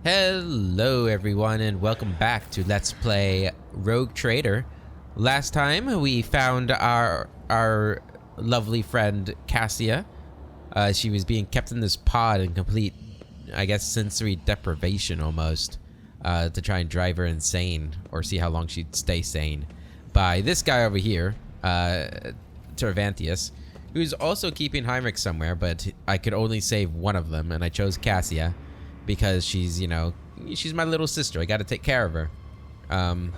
Hello everyone and welcome back to Let's Play Rogue Trader. Last time we found our lovely friend Cassia. She was being kept in this pod in complete, I guess, sensory deprivation almost, to try and drive her insane or see how long she'd stay sane by this guy over here, Tervantius, who's also keeping Heinrich somewhere, but I could only save one of them and I chose Cassia. Because she's, you know, she's my little sister. I got to take care of her. And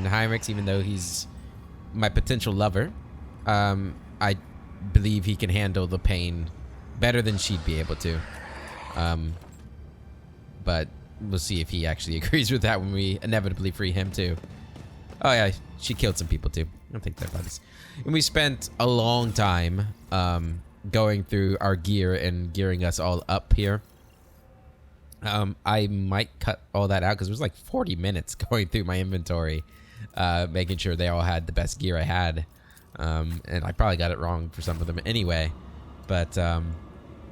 Heinrich, even though he's my potential lover, I believe he can handle the pain better than she'd be able to. But we'll see if he actually agrees with that when we inevitably free him too. Oh yeah, she killed some people too. I don't think they're buddies. And we spent a long time going through our gear and gearing us all up here. I might cut all that out because it was like 40 minutes going through my inventory, making sure they all had the best gear I had. And I probably got it wrong for some of them anyway. But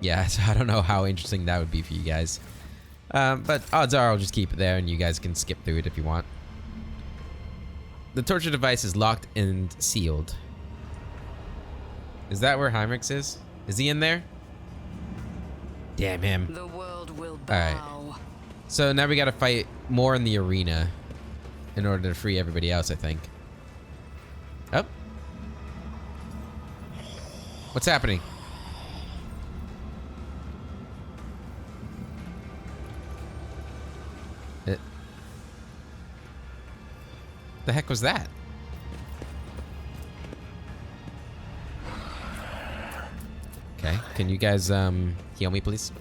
yeah, so I don't know how interesting that would be for you guys. But odds are I'll just keep it there and you guys can skip through it if you want. The torture device is locked and sealed. Is that where Heinrich is? Is he in there? Damn him. The world will bow. Alright. So now we gotta fight more in the arena in order to free everybody else, I think. Oh. What's happening? The heck was that? Okay, can you guys heal me, please?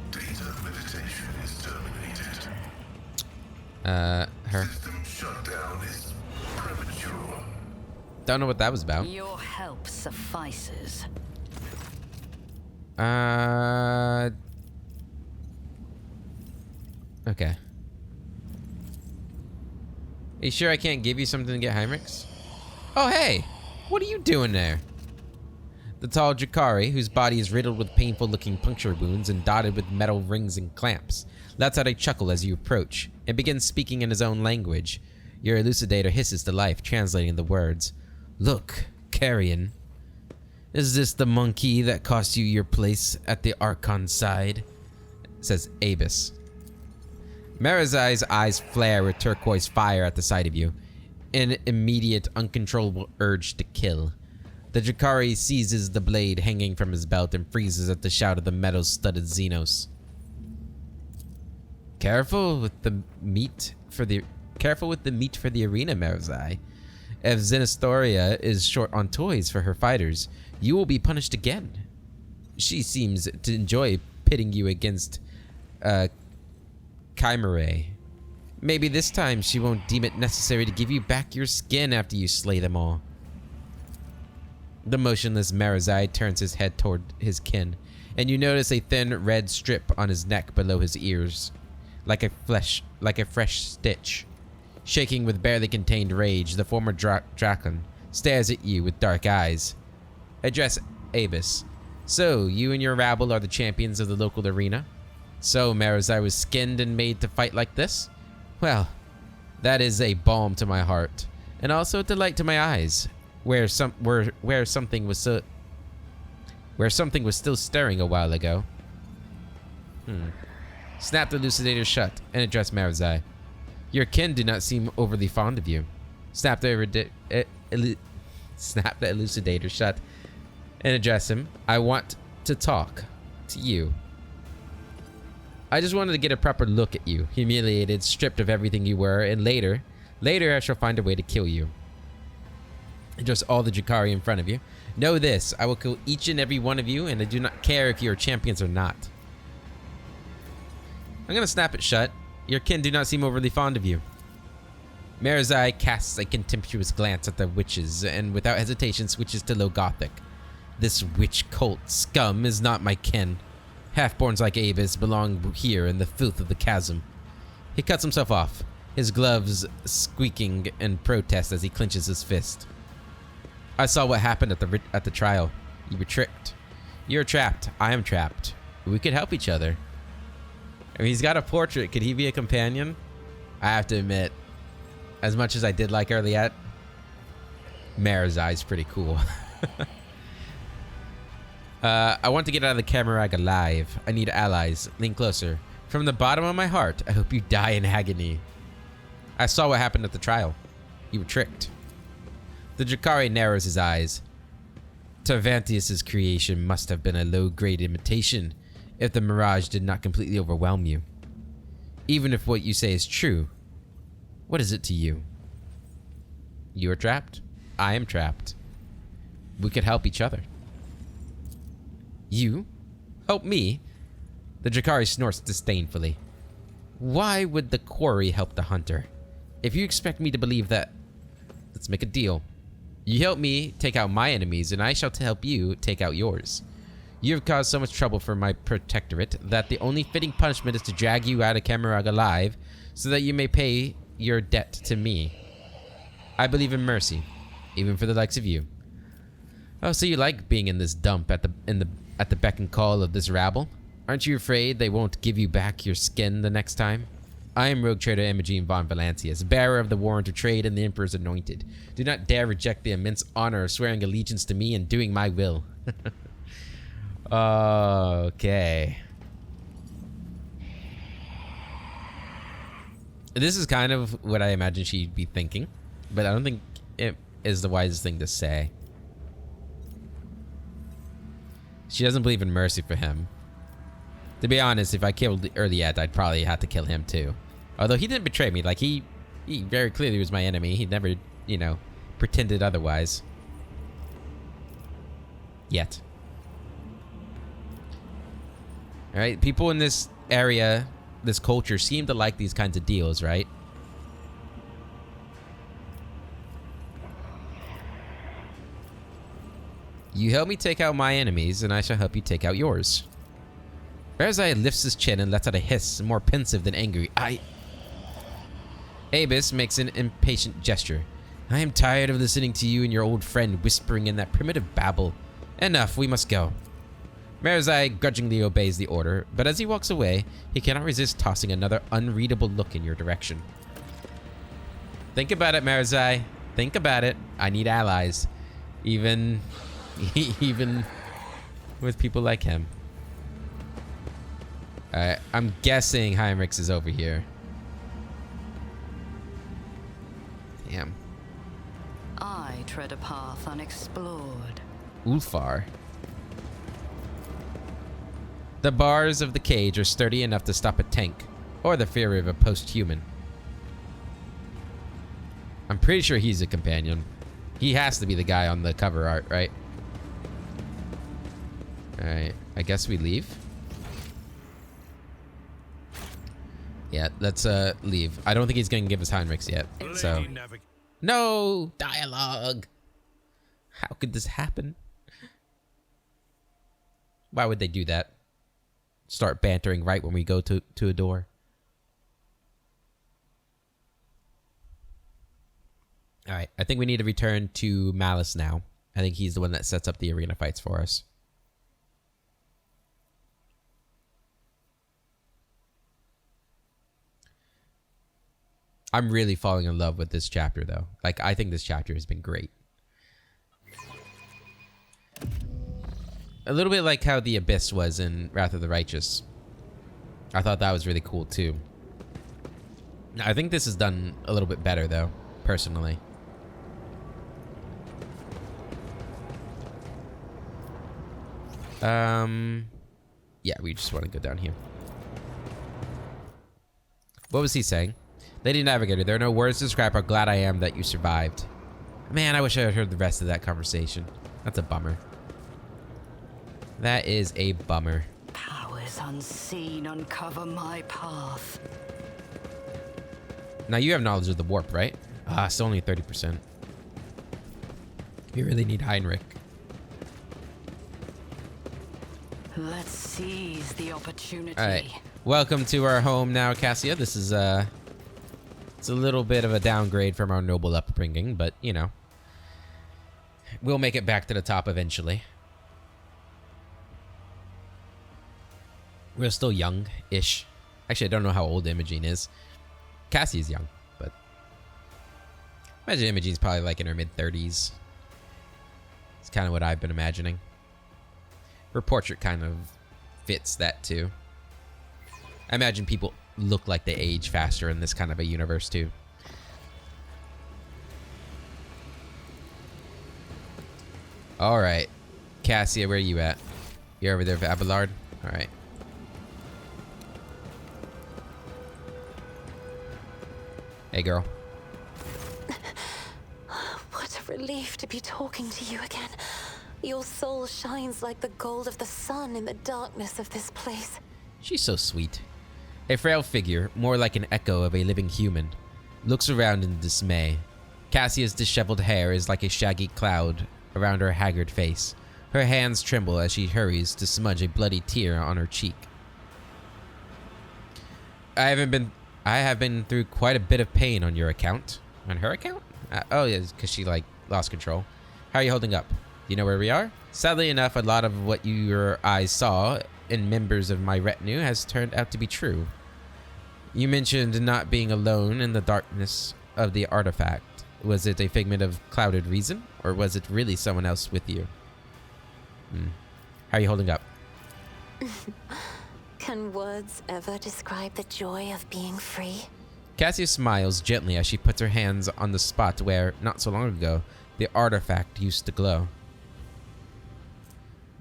Data meditation is terminated. Her. System shutdown is premature. Don't know what that was about. Your help suffices. Okay. Are you sure I can't give you something to get Heinrichs? Oh, hey! What are you doing there? The tall Drakari, whose body is riddled with painful-looking puncture wounds and dotted with metal rings and clamps, lets out a chuckle as you approach, and begins speaking in his own language. Your elucidator hisses to life, translating the words. Look, Carrion. Is this the monkey that cost you your place at the Archon's side? Says Abus. Marazai's eyes flare with turquoise fire at the sight of you, an immediate, uncontrollable urge to kill. The Drakari seizes the blade hanging from his belt and freezes at the shout of the metal-studded Xenos. Careful with the meat for the arena, Marazai. If Xenostoria is short on toys for her fighters, you will be punished again. She seems to enjoy pitting you against Chimerae. Maybe this time she won't deem it necessary to give you back your skin after you slay them all. The motionless Marazai turns his head toward his kin, and you notice a thin red strip on his neck below his ears, like a fresh stitch. Shaking with barely contained rage, the former Drakon stares at you with dark eyes. Address Abus. So, you and your rabble are the champions of the local arena? So, Marazai was skinned and made to fight like this? Well, that is a balm to my heart, and also a delight to my eyes. Where something was still stirring a while ago. Snap the elucidator shut and address Marazai. Your kin do not seem overly fond of you. Snap the elucidator shut and address him. I want to talk to you. I just wanted to get a proper look at you, humiliated, stripped of everything you were, and later I shall find a way to kill you. Just all the Drakari in front of you. Know this, I will kill each and every one of you, and I do not care if you are champions or not. I'm gonna snap it shut. Your kin do not seem overly fond of you. Marazai casts a contemptuous glance at the witches, and without hesitation switches to low Gothic. This witch cult scum is not my kin. Half-borns like Abus belong here in the filth of the chasm. He cuts himself off, his gloves squeaking in protest as he clenches his fist. I saw what happened at the trial. You were tricked. You're trapped. I am trapped. We could help each other. I mean, he's got a portrait. Could he be a companion? I have to admit, as much as I did like Earliet, Marazai's pretty cool. I want to get out of the Camarag alive. I need allies. Lean closer. From the bottom of my heart, I hope you die in agony. I saw what happened at the trial. You were tricked. The Jakari narrows his eyes. Tarvantius' creation must have been a low-grade imitation if the mirage did not completely overwhelm you. Even if what you say is true, what is it to you? You are trapped. I am trapped. We could help each other. You? Help me? The Jakari snorts disdainfully. Why would the quarry help the hunter? If you expect me to believe that, let's make a deal. You help me take out my enemies, and I shall help you take out yours. You have caused so much trouble for my protectorate that the only fitting punishment is to drag you out of Camarag alive, so that you may pay your debt to me. I believe in mercy, even for the likes of you. Oh, so you like being in this dump at the beck and call of this rabble? Aren't you afraid they won't give you back your skin the next time? I am rogue trader Imogene von Valancius, bearer of the warrant of trade and the Emperor's anointed. Do not dare reject the immense honor of swearing allegiance to me and doing my will. Okay. This is kind of what I imagine she'd be thinking, but I don't think it is the wisest thing to say. She doesn't believe in mercy for him. To be honest, if I killed Earliet, I'd probably have to kill him too. Although he didn't betray me. Like, he very clearly was my enemy. He never, you know, pretended otherwise. Yet. Alright, people in this area, this culture, seem to like these kinds of deals, right? You help me take out my enemies, and I shall help you take out yours. Marazai lifts his chin and lets out a hiss, more pensive than angry. Abis makes an impatient gesture. I am tired of listening to you and your old friend whispering in that primitive babble. Enough, we must go. Marazai grudgingly obeys the order, but as he walks away, he cannot resist tossing another unreadable look in your direction. Think about it, Marazai. Think about it. I need allies. Even with people like him. Alright, I'm guessing Heinrichs is over here. Damn. I tread a path unexplored. Ulfar. The bars of the cage are sturdy enough to stop a tank, or the fury of a post-human. I'm pretty sure he's a companion. He has to be the guy on the cover art, right? Alright, I guess we leave. Yeah, let's leave. I don't think he's gonna give us Heinrichs yet, so... No! Dialogue! How could this happen? Why would they do that? Start bantering right when we go to a door. Alright, I think we need to return to Malice now. I think he's the one that sets up the arena fights for us. I'm really falling in love with this chapter, though. Like, I think this chapter has been great. A little bit like how the Abyss was in Wrath of the Righteous. I thought that was really cool, too. I think this is done a little bit better, though, personally. Yeah, we just want to go down here. What was he saying? Lady Navigator, there are no words to describe how glad I am that you survived. Man, I wish I had heard the rest of that conversation. That's a bummer. That is a bummer. Powers unseen uncover my path. Now you have knowledge of the warp, right? Ah, it's only 30%. You really need Heinrich. Let's seize the opportunity. All right, welcome to our home now, Cassia. This is it's a little bit of a downgrade from our noble upbringing, but you know, we'll make it back to the top eventually. We're still young-ish. Actually, I don't know how old Imogene is. Cassie's young, but I imagine Imogene's probably like in her mid-30s. It's kind of what I've been imagining. Her portrait kind of fits that too. I imagine people look like they age faster in this kind of a universe too. All right, Cassia, where are you at? You're over there with Abelard? All right. Hey, girl. What a relief to be talking to you again. Your soul shines like the gold of the sun in the darkness of this place. She's so sweet. A frail figure, more like an echo of a living human, looks around in dismay. Cassia's disheveled hair is like a shaggy cloud around her haggard face. Her hands tremble as she hurries to smudge a bloody tear on her cheek. I have been through quite a bit of pain on your account. On her account? Oh, yeah, because she, like, lost control. How are you holding up? Do you know where we are? Sadly enough, a lot of what your eyes saw in members of my retinue has turned out to be true. You mentioned not being alone in the darkness of the artifact. Was it a figment of clouded reason, or was it really someone else with you? How are you holding up? Can words ever describe the joy of being free? Cassia smiles gently as she puts her hands on the spot where, not so long ago, the artifact used to glow.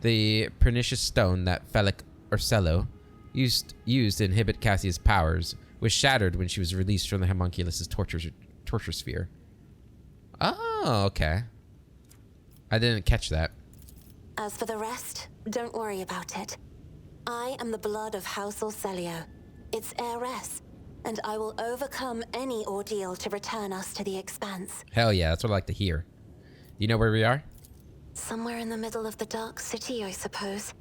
The pernicious stone that Felic Ursello used to inhibit Cassia's powers was shattered when she was released from the homunculus' torture sphere. Oh, okay. I didn't catch that. As for the rest, don't worry about it. I am the blood of House Ursello, its heiress, and I will overcome any ordeal to return us to the Expanse. Hell yeah, that's what I like to hear. Do you know where we are? Somewhere in the middle of the Dark City, I suppose.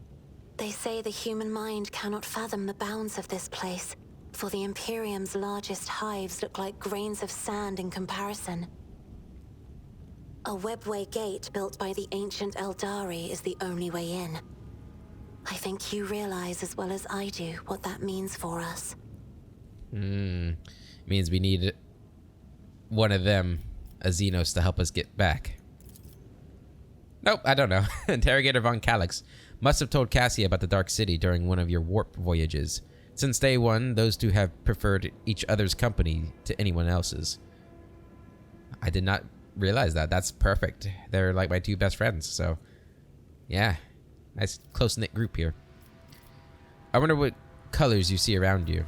They say the human mind cannot fathom the bounds of this place, for the Imperium's largest hives look like grains of sand in comparison. A webway gate built by the ancient Eldari is the only way in. I think you realize as well as I do what that means for us. Means we need one of them, a Xenos, to help us get back. Nope, I don't know. Interrogator Von Calyx must have told Cassia about the Dark City during one of your warp voyages. Since day one, those two have preferred each other's company to anyone else's. I did not realize that. That's perfect. They're like my two best friends, so yeah. Nice close-knit group here. I wonder what colors you see around you.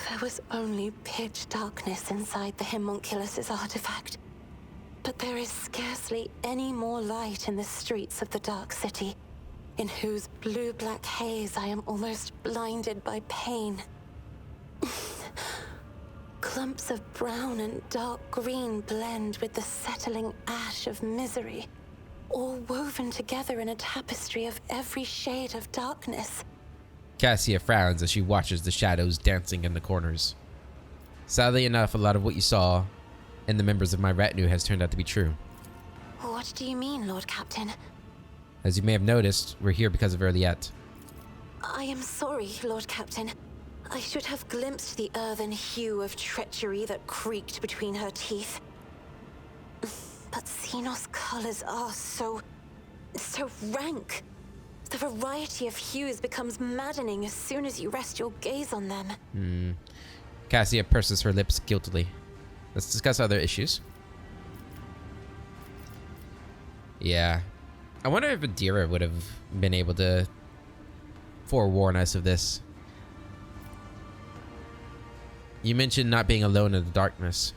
There was only pitch darkness inside the homunculus' artifact. But there is scarcely any more light in the streets of the Dark City, in whose blue-black haze I am almost blinded by pain. Clumps of brown and dark green blend with the settling ash of misery, all woven together in a tapestry of every shade of darkness. Cassia frowns as she watches the shadows dancing in the corners. Sadly enough, a lot of what you saw in the members of my retinue has turned out to be true. What do you mean, Lord Captain? As you may have noticed, we're here because of Erliette. I am sorry, Lord Captain. I should have glimpsed the earthen hue of treachery that creaked between her teeth. But Xenos colors are so rank. The variety of hues becomes maddening as soon as you rest your gaze on them. Cassia purses her lips guiltily. Let's discuss other issues. Yeah. I wonder if Adira would have been able to forewarn us of this. You mentioned not being alone in the darkness.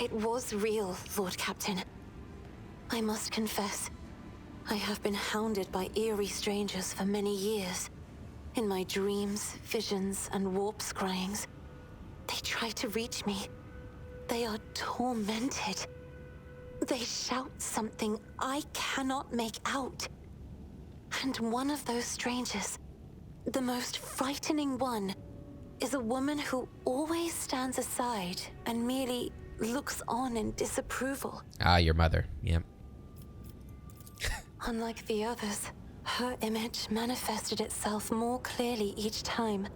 It was real, Lord Captain. I must confess, I have been hounded by eerie strangers for many years. In my dreams, visions, and warp scryings. They try to reach me. They are tormented. They shout something I cannot make out. And one of those strangers, the most frightening one, is a woman who always stands aside and merely looks on in disapproval. Ah, your mother. Yep. Unlike the others, Her image manifested itself more clearly each time.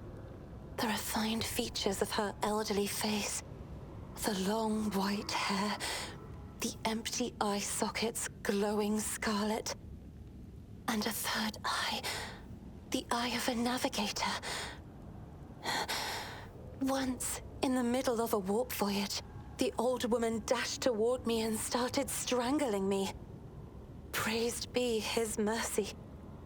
The refined features of her elderly face, the long white hair, the empty eye sockets glowing scarlet, and a third eye, the eye of a navigator. Once, in the middle of a warp voyage, the old woman dashed toward me and started strangling me. Praised be his mercy,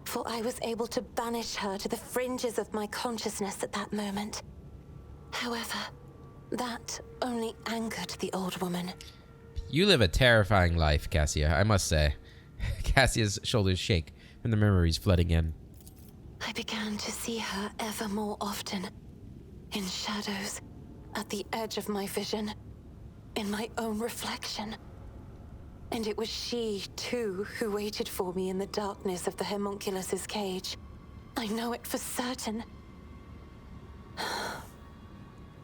for I was able to banish her to the fringes of my consciousness at that moment. However, that only angered the old woman. You live a terrifying life, Cassia, I must say. Cassia's shoulders shake from the memories flooding in. I began to see her ever more often, in shadows, at the edge of my vision, in my own reflection. And it was she, too, who waited for me in the darkness of the homunculus's cage. I know it for certain.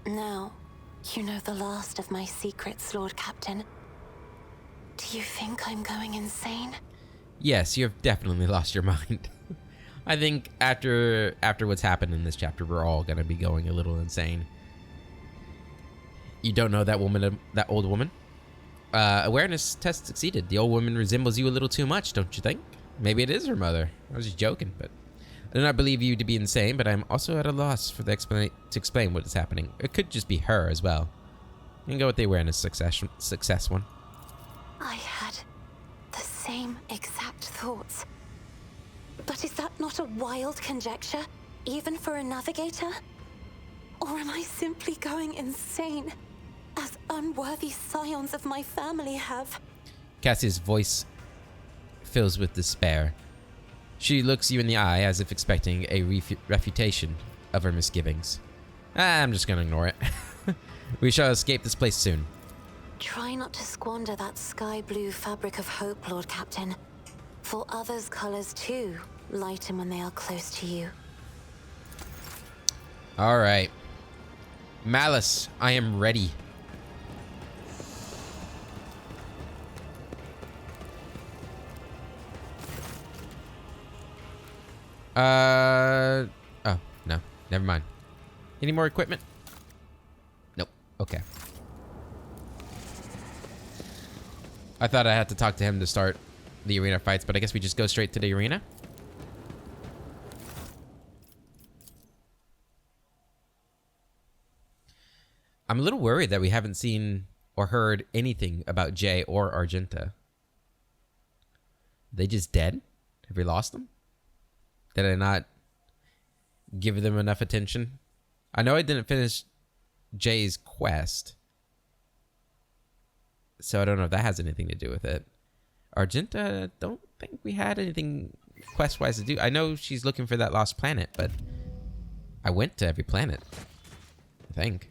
Now, you know the last of my secrets, Lord Captain. Do you think I'm going insane? Yes, you have definitely lost your mind. I think after what's happened in this chapter, we're all gonna be going a little insane. You don't know that woman, that old woman? Awareness test succeeded. The old woman resembles you a little too much, don't you think? Maybe it is her mother. I was just joking, but I do not believe you to be insane, but I'm also at a loss for the to explain what is happening. It could just be her as well. You can go with the awareness success one. I had the same exact thoughts. But is that not a wild conjecture, even for a navigator? Or am I simply going insane, as unworthy scions of my family have? Cassie's voice fills with despair. She looks you in the eye as if expecting a refutation of her misgivings. I'm just gonna ignore it. We shall escape this place soon. Try not to squander that sky blue fabric of hope, Lord Captain. For others' colors too lighten when they are close to you. All right. Malice, I am ready. Oh, no. Never mind. Any more equipment? Nope. Okay. I thought I had to talk to him to start the arena fights, but I guess we just go straight to the arena. I'm a little worried that we haven't seen or heard anything about Jay or Argenta. They just dead? Have we lost them? Did I not give them enough attention? I know I didn't finish Jay's quest, so I don't know if that has anything to do with it. Argenta, don't think we had anything quest-wise to do. I know she's looking for that lost planet, but I went to every planet, I think.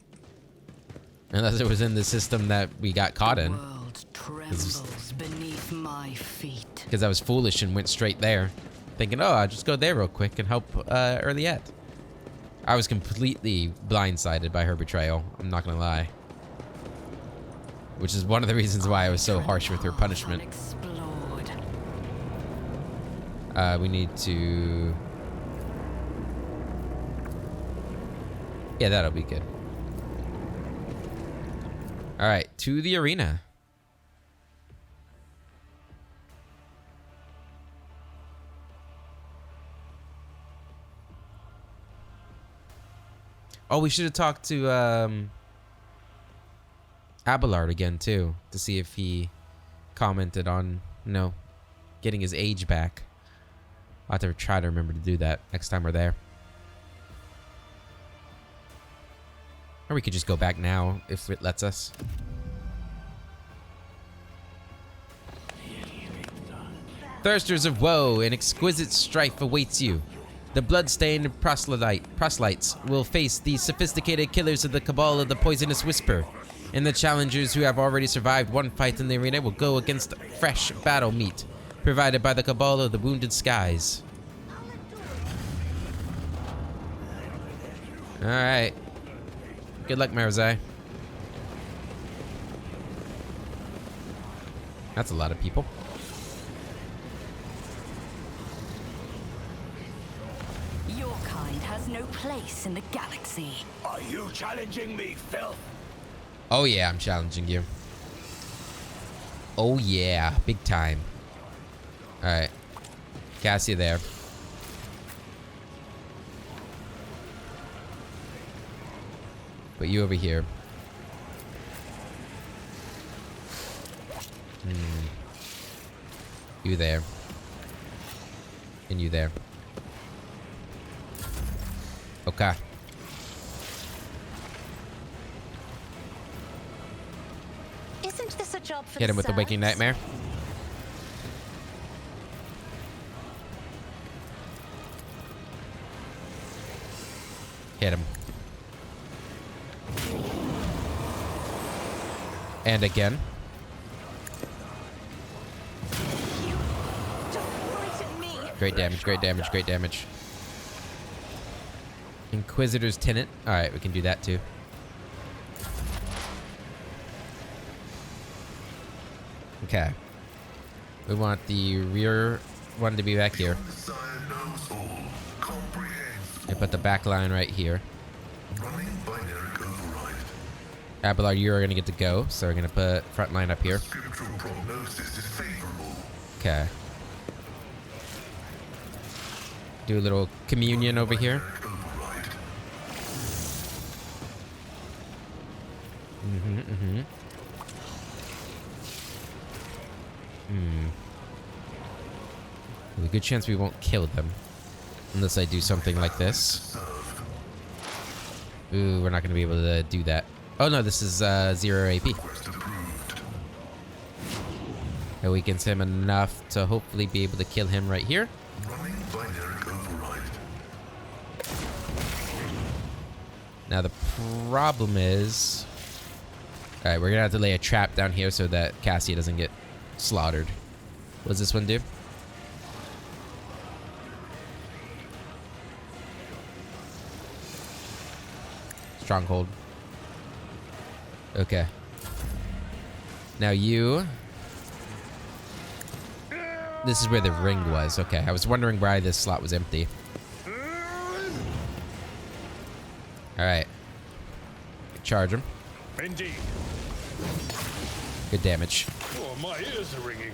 Unless it was in the system that we got caught in. The world trembles beneath my feet. Because I was foolish and went straight there, thinking, oh, I'll just go there real quick and help Earliette. I was completely blindsided by her betrayal, I'm not gonna lie. Which is one of the reasons why I was so harsh with her punishment. We need to... Yeah, that'll be good. Alright, to the arena. Oh, we should have talked to Abelard again too, to see if he commented on, you know, getting his age back. I'll have to try to remember to do that next time we're there. Or we could just go back now if it lets us. Thirsters of woe and exquisite strife awaits you. The blood-stained proselytes will face the sophisticated killers of the Cabal of the Poisonous Whisper. And the challengers who have already survived one fight in the arena will go against fresh battle meat provided by the Cabal of the Wounded Skies. Alright. Good luck, Marizai. That's a lot of people. place in the galaxy. Are you challenging me, filth? Oh yeah, I'm challenging you. Oh yeah, big time. Alright. Cassia there. Put you over here. You there. And you there. Okay. Isn't this a job for Hit him with the waking serfs? nightmare. Hit him. And again. Just right at me. Great damage, great damage, great damage. Inquisitor's Tenant. Alright, we can do that too. Okay. We want the rear one to be back here. Sire knows all, comprehends And put the back line right here. running binary override. Abelard, you are going to get to go, so we're going to put front line up here. Scriptural prognosis is favorable. Okay. Do a little communion over here. Override. There's a good chance we won't kill them. Unless I do something like this. Ooh, we're not going to be able to do that. Oh no, this is 0 AP. Request approved. It weakens him enough to hopefully be able to kill him right here. Running binary override. Now the problem is... Alright, we're going to have to lay a trap down here so that Cassia doesn't get slaughtered. What does this one do? Stronghold. Okay. Now you... This is where the ring was. Okay, I was wondering why this slot was empty. Alright. Charge him. Indeed. Good damage. Oh, my ears are ringing.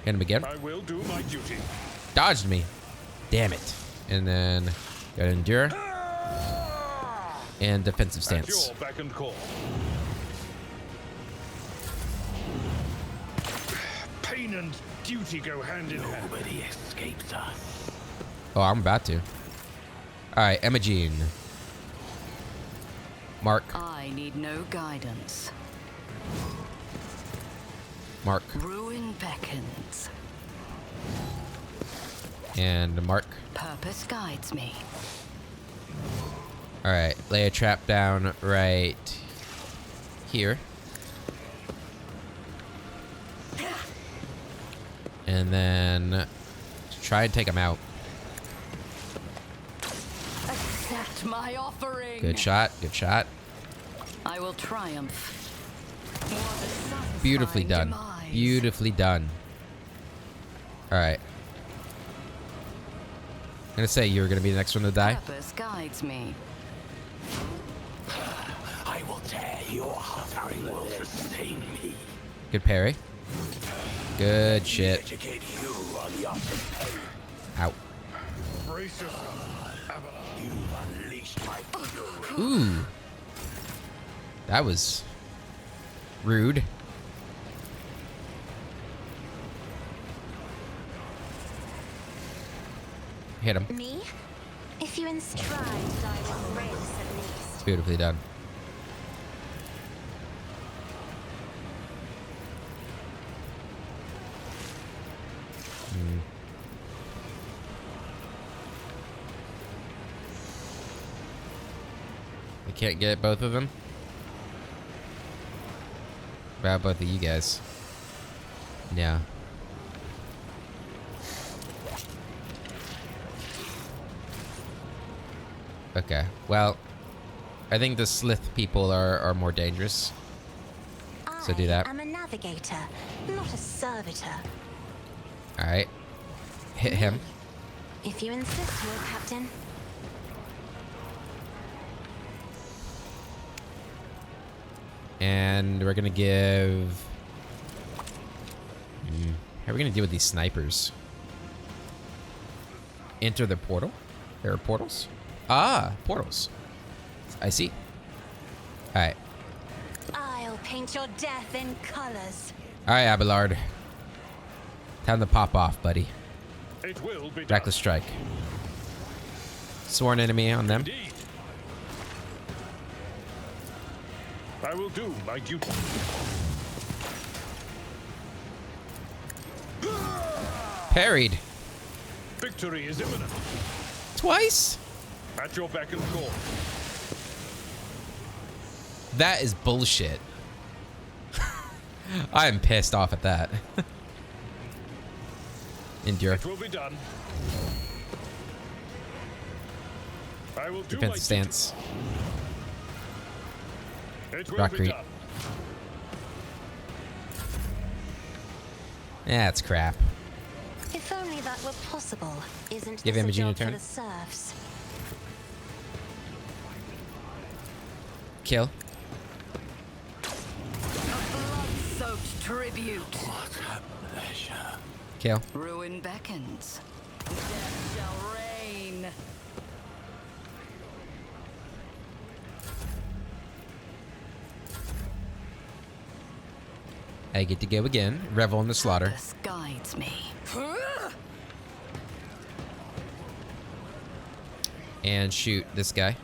Hit him again. I will do my duty. Dodged me. Damn it. And then got endure. And defensive At stance. your beck and call. Pain and duty go hand in hand. Nobody escapes us. Oh, I'm about to. Alright, Emma-Jean. Mark. I need no guidance. Mark. Ruin beckons. And Mark. Purpose guides me. Alright, lay a trap down right here. And then try and take him out. Accept my offering. Good shot, good shot. I will triumph. What a satisfying Beautifully done. demise. Beautifully done. Alright. I'm gonna say you were gonna be the next one to die. Purpose guides me. I will tear your heart. I will sustain me. Good parry. Good shit. Educate you on the art of pain. Out. Brace yourself. You've unleashed my fury. Ooh. That was rude. Hit him. Me? If you instruct, I will race at least. It's beautifully done. I can't get both of them. What about both of you guys? Yeah. Okay. Well, I think the Slith people are more dangerous. So do that. I'm a navigator, not a servitor. Alright. Hit him. If you insist, Lord Captain. And we're gonna give... How are we gonna deal with these snipers? Enter the portal? There are portals? Ah, portals. I see. Alright. I'll paint your death in colors. Alright, Abelard. Time to pop off, buddy. It will be done. Reckless strike. Sworn enemy on them. Indeed. I will do my duty. Parried. Victory is imminent. Twice? At your beck and call. That is bullshit. I am pissed off at that. Endure. It will be done. I will do my Defensive stance. duty. It will Rock be creep. done. That's crap. If only that were possible. Isn't Give this a Imogene a job for turn. the serfs? Kill. Blood-soaked tribute. Kill. Ruin beckons. Death shall reign. I get to go again. Revel in the slaughter. This guides me. And shoot this guy.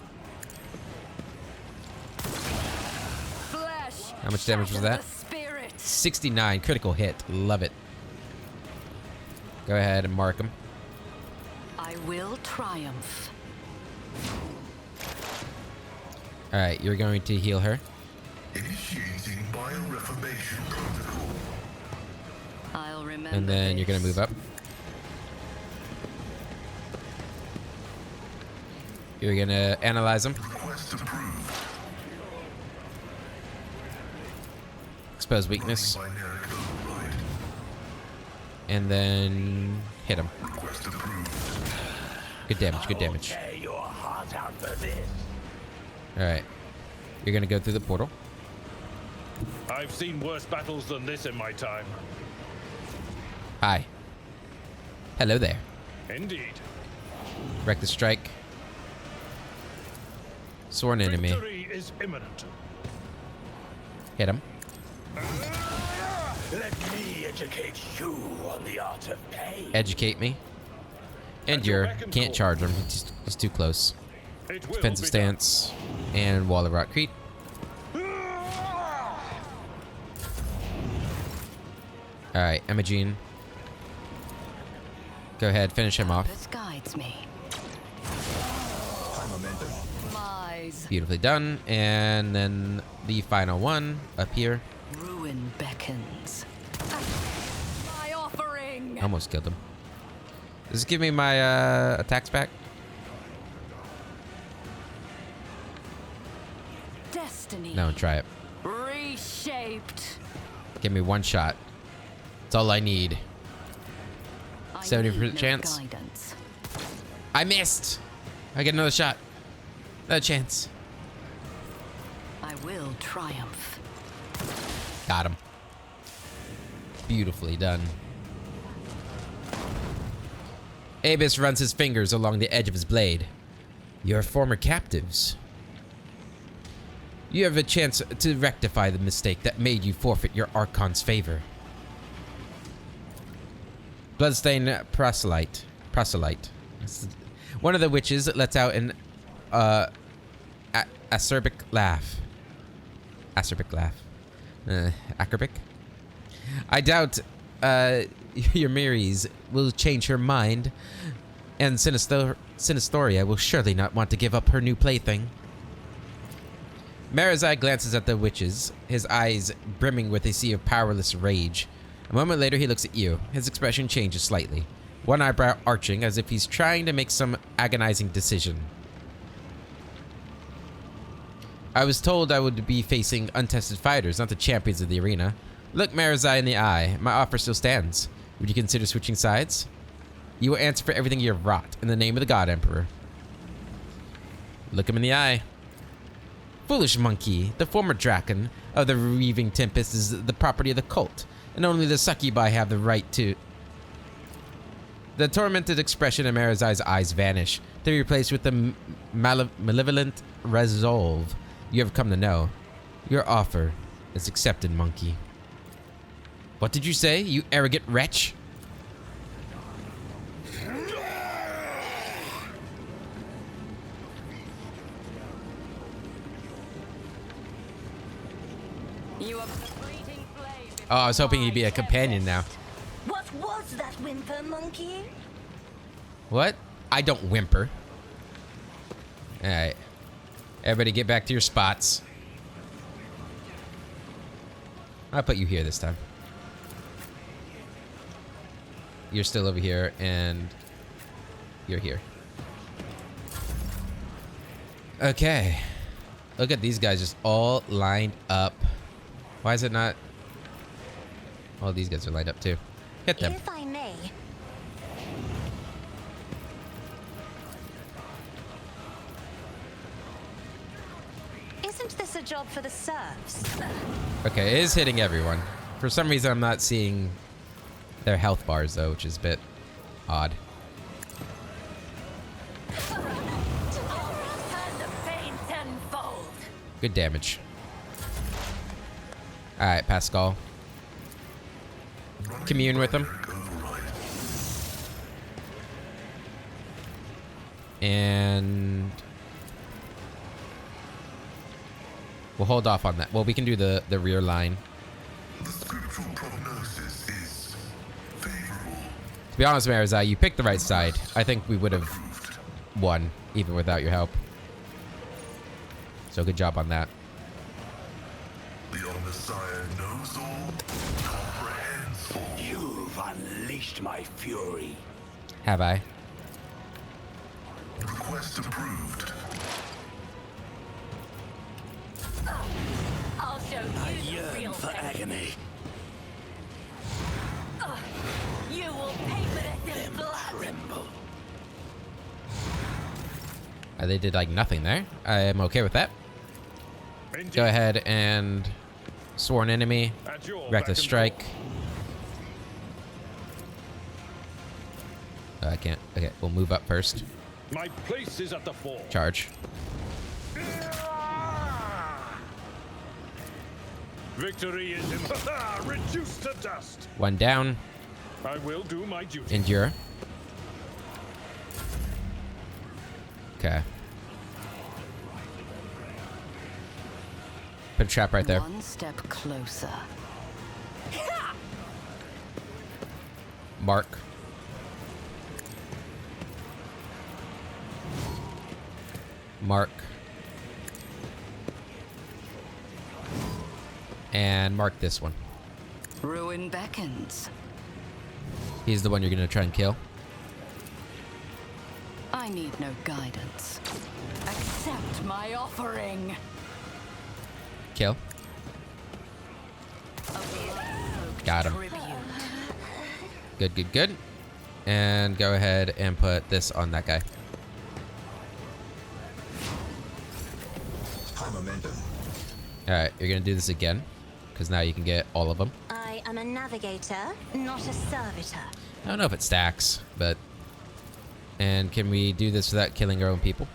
Flesh. How much damage was shatter that? the spirit. 69. Critical hit. Love it. Go ahead and mark him. I will triumph. Alright, you're going to heal her. Initiating bioreformation protocol. I'll remember. And then you're going to move up. You're going to analyze him. Request approved. Expose weakness. Binary override. And then hit him. Request approved. Good damage, good damage. Tear your heart out for this. Alright. You're going to go through the portal. I've seen worse battles than this in my time. Hi. Hello there. Indeed. Reckless strike. Sworn enemy. Victory is imminent. Hit him. Let me educate you on the art of pain. Educate me. Endure. Can't charge him. He's too close. It will Defensive be stance. And Wall of Rock Creep. Alright, Imogene. Go ahead, finish him off. Purpose guides me. Lies. Beautifully done. And then the final one up here. Ruin beckons. My offering. Almost killed him. Does this give me my attacks back? Destiny. No, try it. Reshaped. Give me one shot. That's all I need. I 70% need no chance. Guidance. I missed. I get another shot. Another chance. I will triumph. Got him. Beautifully done. Abus runs his fingers along the edge of his blade. Your former captives. You have a chance to rectify the mistake that made you forfeit your Archon's favor. Bloodstained proselyte. One of the witches lets out an acerbic laugh. Acerbic? I doubt your Miris will change her mind, and Sinistoria will surely not want to give up her new plaything. Marazai glances at the witches, his eyes brimming with a sea of powerless rage. A moment later, he looks at you. His expression changes slightly, one eyebrow arching as if he's trying to make some agonizing decision. I was told I would be facing untested fighters, not the champions of the arena. Look Marazai in the eye. My offer still stands. Would you consider switching sides? You will answer for everything you have wrought in the name of the God Emperor. Look him in the eye. Foolish monkey, the former Draken of the Reaving Tempest is the property of the cult, and only the succubi have the right to... The tormented expression in Marizai's eyes vanish, to be replaced with the malevolent resolve you have come to know. Your offer is accepted, monkey. What did you say, you arrogant wretch? You are the fleeting flame. Oh, I was hoping he'd be a companion now. What was that whimper, monkey? What? I don't whimper. Alright. Everybody get back to your spots. I'll put you here this time. You're still over here, and you're here. Okay. Look at these guys just all lined up. Why is it not? Oh, these guys are lined up too. Hit them. If I may. Isn't this a job for the serfs? Okay, it is hitting everyone. For some reason, I'm not seeing their health bars though, which is a bit odd. Good damage. Alright, Pascal. Commune with him. And we'll hold off on that. Well, we can do the rear line. The scriptural prognosis is favorable. To be honest, Marizai, you picked the right side. I think we would have won, even without your help. So good job on that. The Omnissiah knows all, comprehends all. You've unleashed my fury. Have I? Request approved. I'll show you the real For thing. agony. You will pay for this in blood. Tremble. They did like nothing there. I am okay with that. Indeed. Go ahead and sworn enemy. At your Reckless beck and strike. call. Oh, I can't. Okay, we'll move up first. My place is at the fore. Charge. Victory is in reduced to dust. One down. I will do my duty. Endure. Okay. Put a trap right there. One step closer. Mark. Mark. And mark this one. Ruin beckons. He's the one you're gonna try and kill. I need no guidance. Accept my offering. Kill. Got him. Tribute. Good, good, good. And go ahead and put this on that guy. High momentum. Alright, you're gonna do this again. Because now you can get all of them. I am a navigator, not a servitor. I don't know if it stacks, but... And can we do this without killing our own people?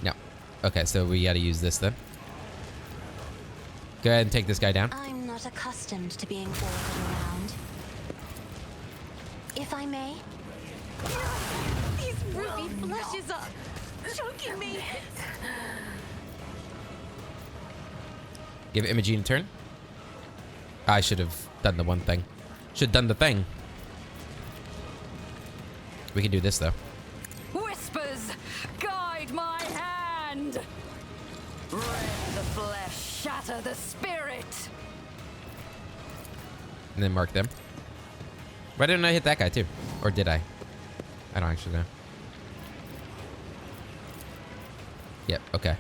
No. Okay, so we gotta use this then. Go ahead and take this guy down. I'm not accustomed to being ordered around. If I may. These ruby flashes are choking me. Give Imogene a turn. I should have done the one thing. Should have done the thing. We can do this though. Whispers, guide my hand. Rend the flesh, shatter the spirit. And then mark them. Why didn't I hit that guy too? Or did I? I don't actually know. Yep, okay.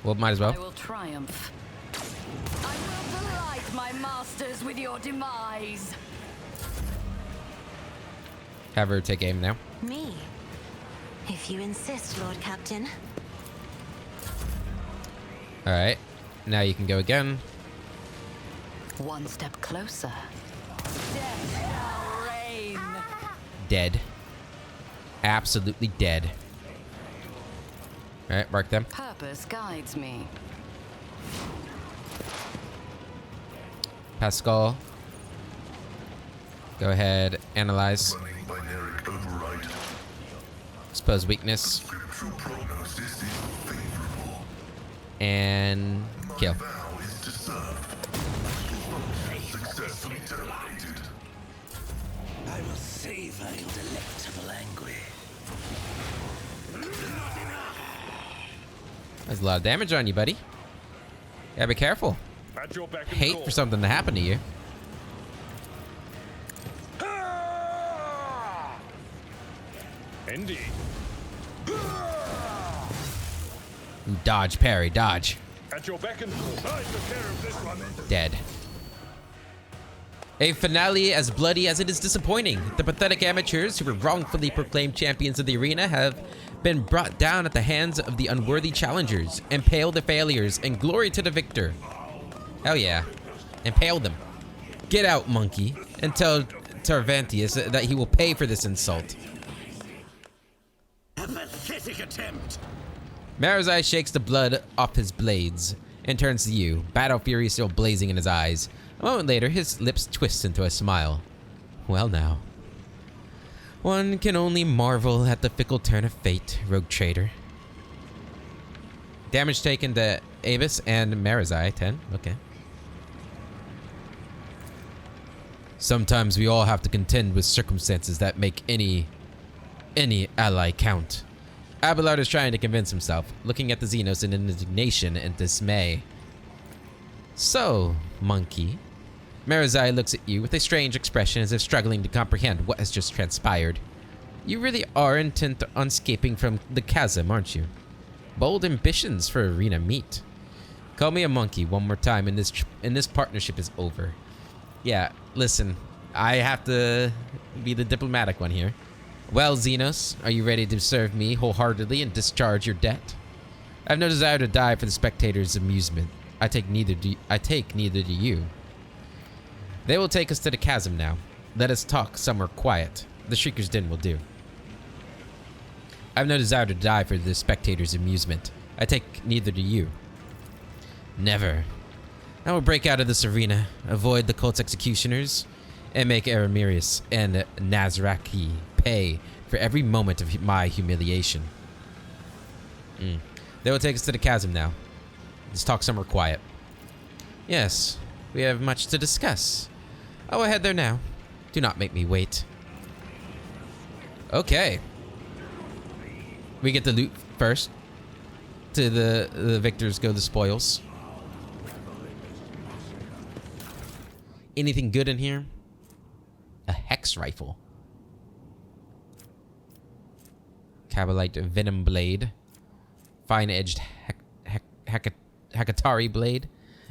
Well, might as I well. will triumph. I will delight my masters with your demise. Have her take aim now. Me? If you insist, Lord Captain. Alright. Now you can go again. One step closer. Death shall reign. Dead. Absolutely dead. Alright, mark them. Purpose guides me. Pascal. Go ahead, analyze. Running binaric override. Expose weakness. Scriptural prognosis is favorable. And kill. My vow is to serve. Successfully terminated. I will savor your delectable anguish. There's a lot of damage on you, buddy. Gotta be careful. At your beck and Hate call. for something to happen to you. Indeed. Ooh, dodge, parry, dodge. At your beck and call. I took care of this one. Dead. A finale as bloody as it is disappointing. The pathetic amateurs who were wrongfully proclaimed champions of the arena have been brought down at the hands of the unworthy challengers. Impale the failures and glory to the victor. Hell yeah. Impale them. Get out, monkey, and tell Tarvantius that he will pay for this insult. A pathetic attempt. Marazai shakes the blood off his blades and turns to you, battle fury still blazing in his eyes. A moment later, his lips twist into a smile. Well now. One can only marvel at the fickle turn of fate, rogue traitor. Damage taken to Avis and Marazai, 10. Okay. Sometimes we all have to contend with circumstances that make any ally count. Abelard is trying to convince himself, looking at the Xenos in indignation and dismay. So, monkey. Marazai looks at you with a strange expression as if struggling to comprehend what has just transpired. You really are intent on escaping from the chasm, aren't you? Bold ambitions for arena meat. Call me a monkey one more time and this partnership is over. Yeah, listen, I have to be the diplomatic one here. Well, Xenos, are you ready to serve me wholeheartedly and discharge your debt? I have no desire to die for the spectators' amusement. I take neither do you. They will take us to the chasm now. Let us talk somewhere quiet. The Shrieker's Den will do. I have no desire to die for the spectators' amusement. I take neither do you. Never. I will break out of this arena, avoid the cult's executioners, and make Aramirius and Nazraki pay for every moment of my humiliation. They will take us to the chasm now. Let's talk somewhere quiet. Yes, we have much to discuss. I will head there now. Do not make me wait. Okay. We get the loot first. To the victors go the spoils. Anything good in here? A hex rifle. Cabalite venom blade. Fine-edged Hakatari blade.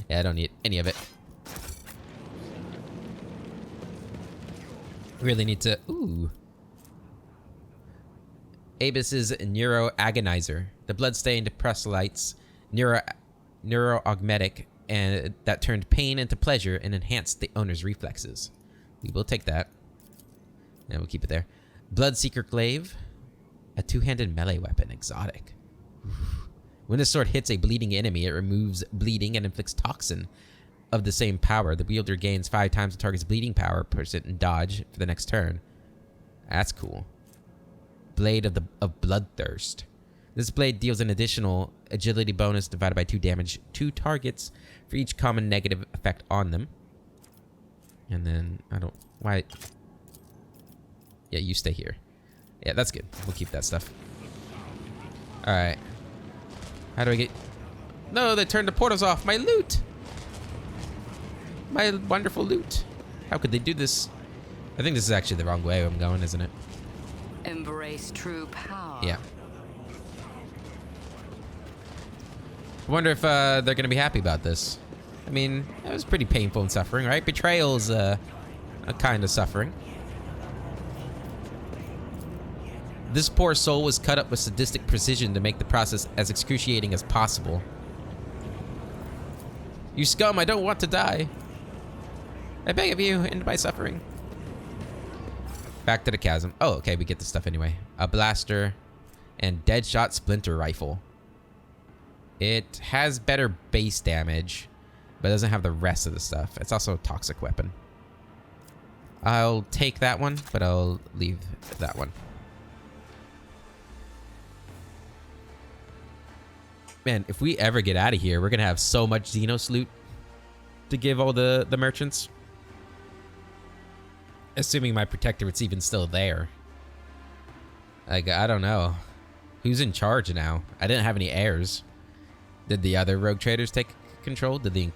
Yeah, I don't need any of it. Really need to... Ooh. Abis's Neuro Agonizer. The bloodstained proselytes neuro-augmetic and that turned pain into pleasure and enhanced the owner's reflexes. We will take that. And we'll keep it there. Bloodseeker Glaive. A two-handed melee weapon. Exotic. When the sword hits a bleeding enemy, it removes bleeding and inflicts toxin of the same power. The wielder gains 5 times the target's bleeding power per and dodge for the next turn. That's cool. Blade of Bloodthirst. This blade deals an additional agility bonus divided by 2 damage to targets for each common negative effect on them. And then, why? Yeah, you stay here. Yeah, that's good. We'll keep that stuff. Alright. How do I get... No, they turned the portals off. My loot! My wonderful loot. How could they do this? I think this is actually the wrong way I'm going, isn't it? Embrace true power. Yeah. I wonder if they're going to be happy about this. I mean, it was pretty painful and suffering, right? Betrayal's a kind of suffering. This poor soul was cut up with sadistic precision to make the process as excruciating as possible. You scum, I don't want to die. I beg of you, end my suffering. Back to the chasm. Oh, okay, we get the stuff anyway. A blaster and Deadshot Splinter Rifle. It has better base damage, but doesn't have the rest of the stuff. It's also a toxic weapon. I'll take that one, but I'll leave that one. Man, if we ever get out of here, we're gonna have so much Xenos loot to give all the merchants. Assuming my protectorate's even still there. Like, I don't know. Who's in charge now? I didn't have any heirs. Did the other rogue traders take control? Did the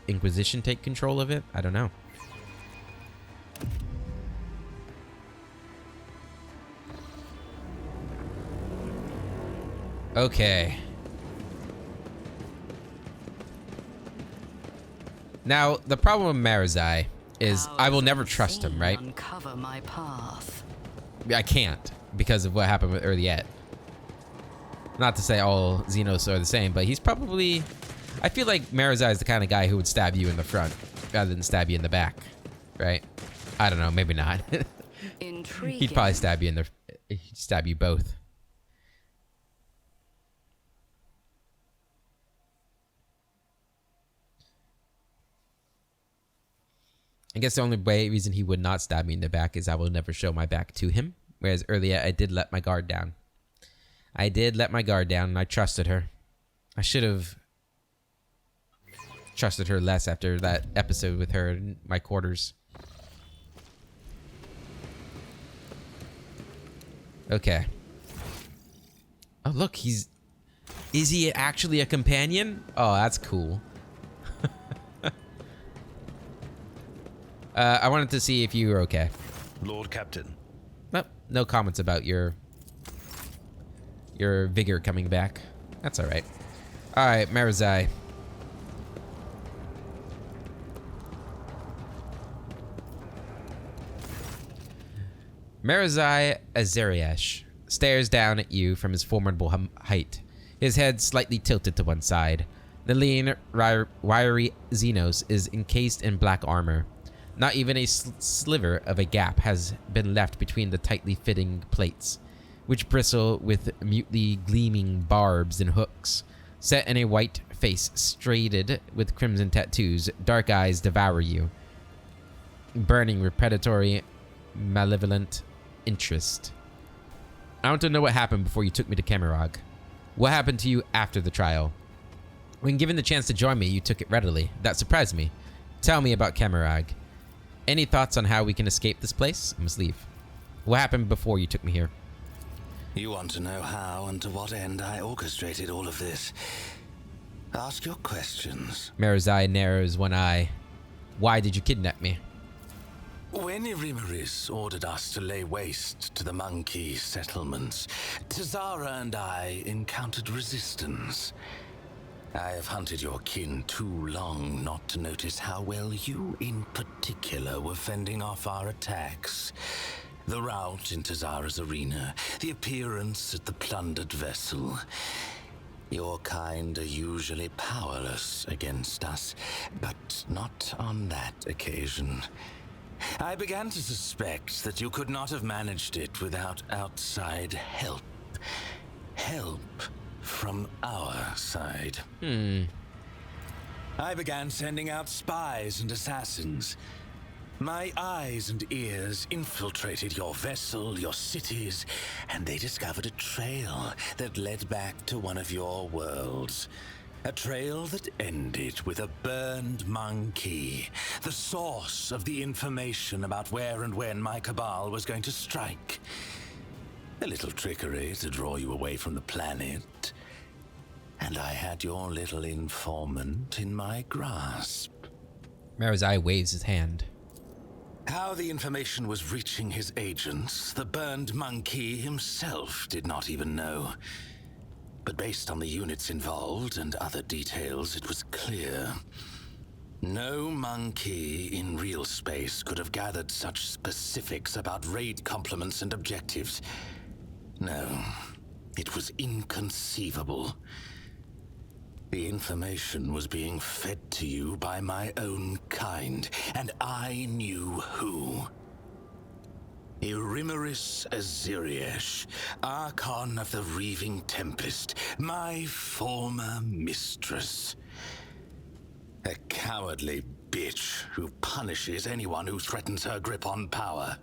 Inquisition take control of it? I don't know. Okay. Now, the problem with Marazai is I will never trust him, right? Uncover my path. I can't because of what happened with Earliet. Not to say all Xenos are the same, but he's probably... I feel like Marazai is the kind of guy who would stab you in the front rather than stab you in the back, right? I don't know, maybe not. Intriguing. He'd probably stab you in the... He'd stab you both. I guess the only reason he would not stab me in the back is I will never show my back to him. Whereas earlier I did let my guard down. I did let my guard down and I trusted her. I should have trusted her less after that episode with her in my quarters. Okay. Oh, look, is he actually a companion? Oh, that's cool. I wanted to see if you were okay. Lord Captain. Nope, no comments about your vigor coming back. That's all right. All right, Marazai. Marazai Azariash stares down at you from his formidable height, his head slightly tilted to one side. The lean, wiry Xenos is encased in black armor. Not even a sliver of a gap has been left between the tightly fitting plates, which bristle with mutely gleaming barbs and hooks. Set in a white face striated with crimson tattoos, dark eyes devour you, burning with predatory, malevolent interest. I want to know what happened before you took me to Camarog. What happened to you after the trial? When given the chance to join me, you took it readily. That surprised me. Tell me about Camarog. Any thoughts on how we can escape this place? I must leave. What happened before you took me here? You want to know how and to what end I orchestrated all of this? Ask your questions. Marazai narrows one eye. Why did you kidnap me? When Irimaris ordered us to lay waste to the monkey settlements, Tazara and I encountered resistance. I have hunted your kin too long not to notice how well you in particular were fending off our attacks. The rout in Tazara's arena, the appearance at the plundered vessel. Your kind are usually powerless against us, but not on that occasion. I began to suspect that you could not have managed it without outside help. Help from our side. I began sending out spies and assassins. My eyes and ears infiltrated your vessel, your cities, and they discovered a trail that led back to one of your worlds. A trail that ended with a burned monkey, the source of the information about where and when my cabal was going to strike. A little trickery to draw you away from the planet. And I had your little informant in my grasp. Marazai waves his hand. How the information was reaching his agents, the burned monkey himself did not even know. But based on the units involved and other details, it was clear. No monkey in real space could have gathered such specifics about raid complements and objectives. No, it was inconceivable. The information was being fed to you by my own kind, and I knew who. Irimaris Aziriesh, Archon of the Reaving Tempest, my former mistress. A cowardly bitch who punishes anyone who threatens her grip on power.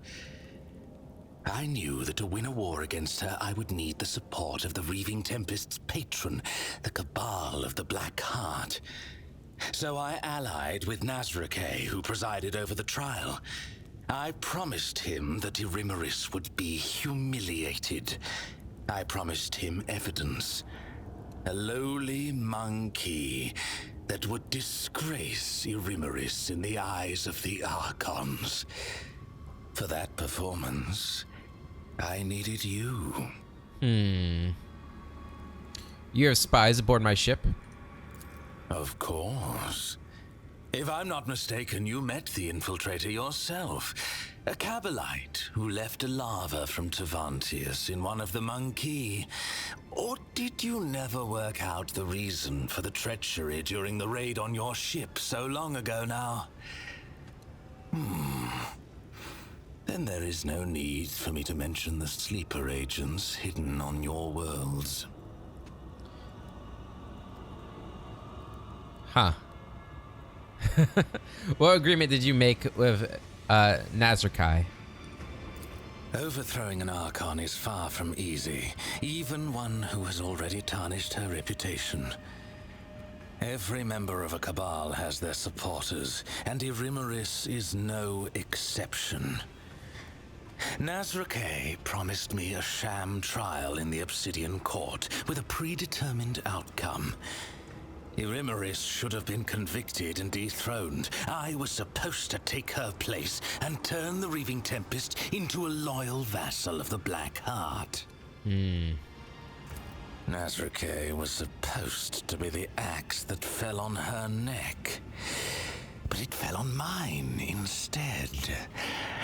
I knew that to win a war against her, I would need the support of the Reaving Tempest's patron, the Cabal of the Black Heart. So I allied with Nazrake, who presided over the trial. I promised him that Irimaris would be humiliated. I promised him evidence. A lowly monkey that would disgrace Irimaris in the eyes of the Archons. For that performance, I needed you. You have spies aboard my ship? Of course. If I'm not mistaken, you met the infiltrator yourself. A Cabalite who left a lava from Tavantius in one of the monkey. Or did you never work out the reason for the treachery during the raid on your ship so long ago now? Then there is no need for me to mention the sleeper agents hidden on your worlds. Huh. What agreement did you make with Nazrakai? Overthrowing an Archon is far from easy, even one who has already tarnished her reputation. Every member of a Cabal has their supporters, and Irimaris is no exception. Nazrake promised me a sham trial in the Obsidian Court with a predetermined outcome. Irimaris should have been convicted and dethroned. I was supposed to take her place and turn the Reaving Tempest into a loyal vassal of the Black Heart. Nazrake was supposed to be the axe that fell on her neck. But it fell on mine instead.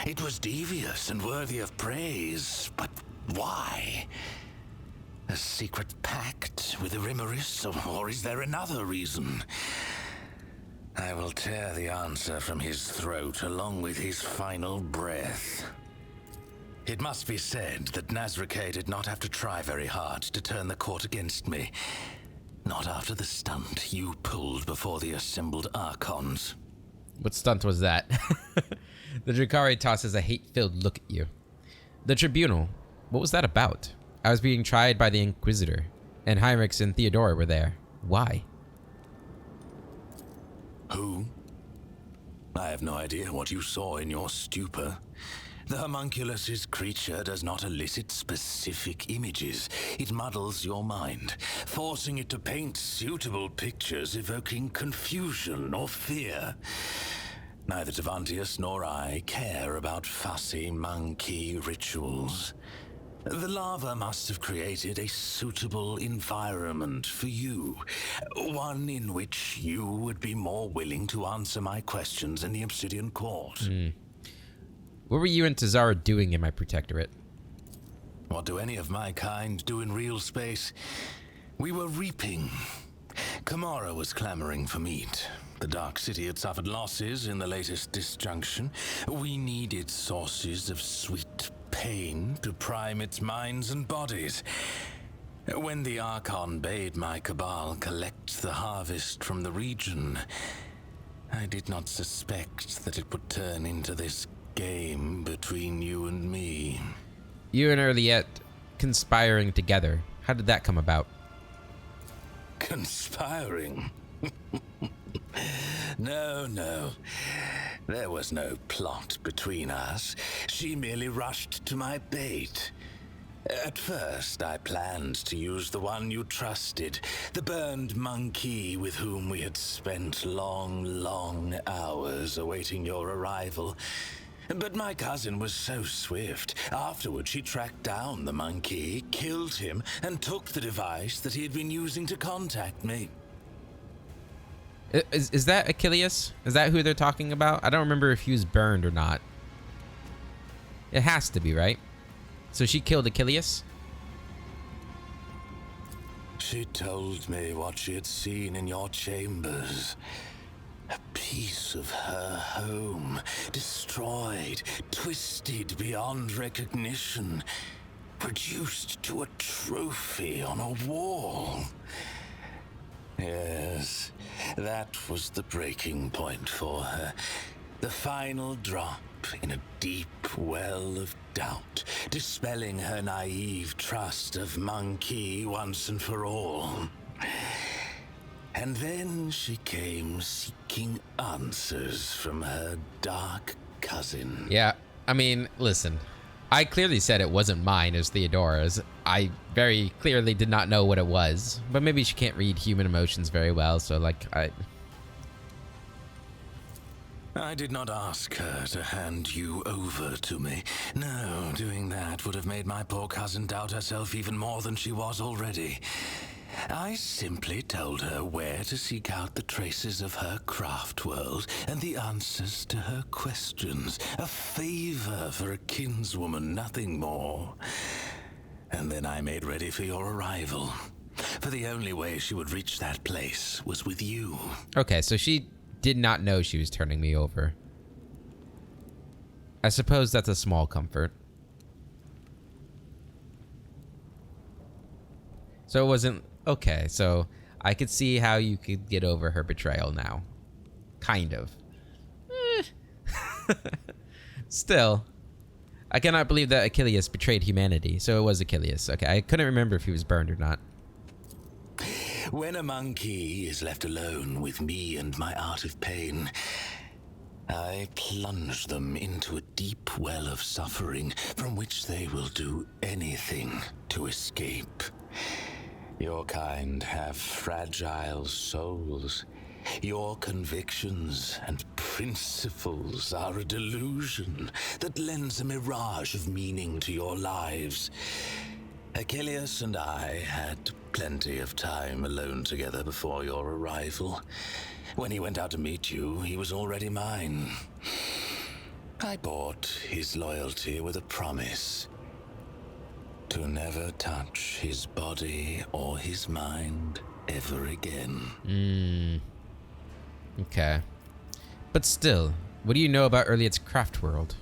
It was devious and worthy of praise, but why? A secret pact with Irimaris, or is there another reason? I will tear the answer from his throat along with his final breath. It must be said that Nazrake did not have to try very hard to turn the court against me. Not after the stunt you pulled before the assembled Archons. What stunt was that? The Drakari tosses a hate-filled look at you. The tribunal, what was that about? I was being tried by the Inquisitor, and Heinrichs and Theodora were there. Why? Who? I have no idea what you saw in your stupor. The homunculus's creature does not elicit specific images. It muddles your mind, forcing it to paint suitable pictures evoking confusion or fear. Neither Tavantius nor I care about fussy monkey rituals. The lava must have created a suitable environment for you, one in which you would be more willing to answer my questions in the Obsidian Court. What were you and Tazara doing in my protectorate? What do any of my kind do in real space? We were reaping. Kamara was clamoring for meat. The Dark City had suffered losses in the latest disjunction. We needed sources of sweet pain to prime its minds and bodies. When the Archon bade my Cabal collect the harvest from the region, I did not suspect that it would turn into this game between you and me. You and Earliette conspiring together. How did that come about? Conspiring? No. There was no plot between us. She merely rushed to my bait. At first, I planned to use the one you trusted, the burned monkey with whom we had spent long hours awaiting your arrival. But my cousin was so swift. Afterward, she tracked down the monkey, killed him, and took the device that he had been using to contact me. Is that Achilles? Is that who they're talking about? I don't remember if he was burned or not. It has to be, right? So she killed Achilles? She told me what she had seen in your chambers. A piece of her home, destroyed, twisted beyond recognition, reduced to a trophy on a wall. Yes, that was the breaking point for her. The final drop in a deep well of doubt, dispelling her naive trust of Monkey once and for all. And then she came seeking answers from her dark cousin. Yeah, I mean, listen. I clearly said it wasn't mine, it was Theodora's. I very clearly did not know what it was. But maybe she can't read human emotions very well, so like, I did not ask her to hand you over to me. No, doing that would have made my poor cousin doubt herself even more than she was already. I simply told her where to seek out the traces of her craft world and the answers to her questions. A favor for a kinswoman, nothing more. And then I made ready for your arrival. For the only way she would reach that place was with you. okay, so she did not know she was turning me over. I suppose that's a small comfort. So it wasn't... Okay, so I could see how you could get over her betrayal now. Kind of. Still, I cannot believe that Achilles betrayed humanity. So it was Achilles. Okay, I couldn't remember if he was burned or not. When a monkey is left alone with me and my art of pain, I plunge them into a deep well of suffering from which they will do anything to escape. Your kind have fragile souls. Your convictions and principles are a delusion that lends a mirage of meaning to your lives. Achilles and I had plenty of time alone together before your arrival. When he went out to meet you, he was already mine. I bought his loyalty with a promise to never touch his body or his mind ever again. Okay. But still, what do you know about Earliet's craft world?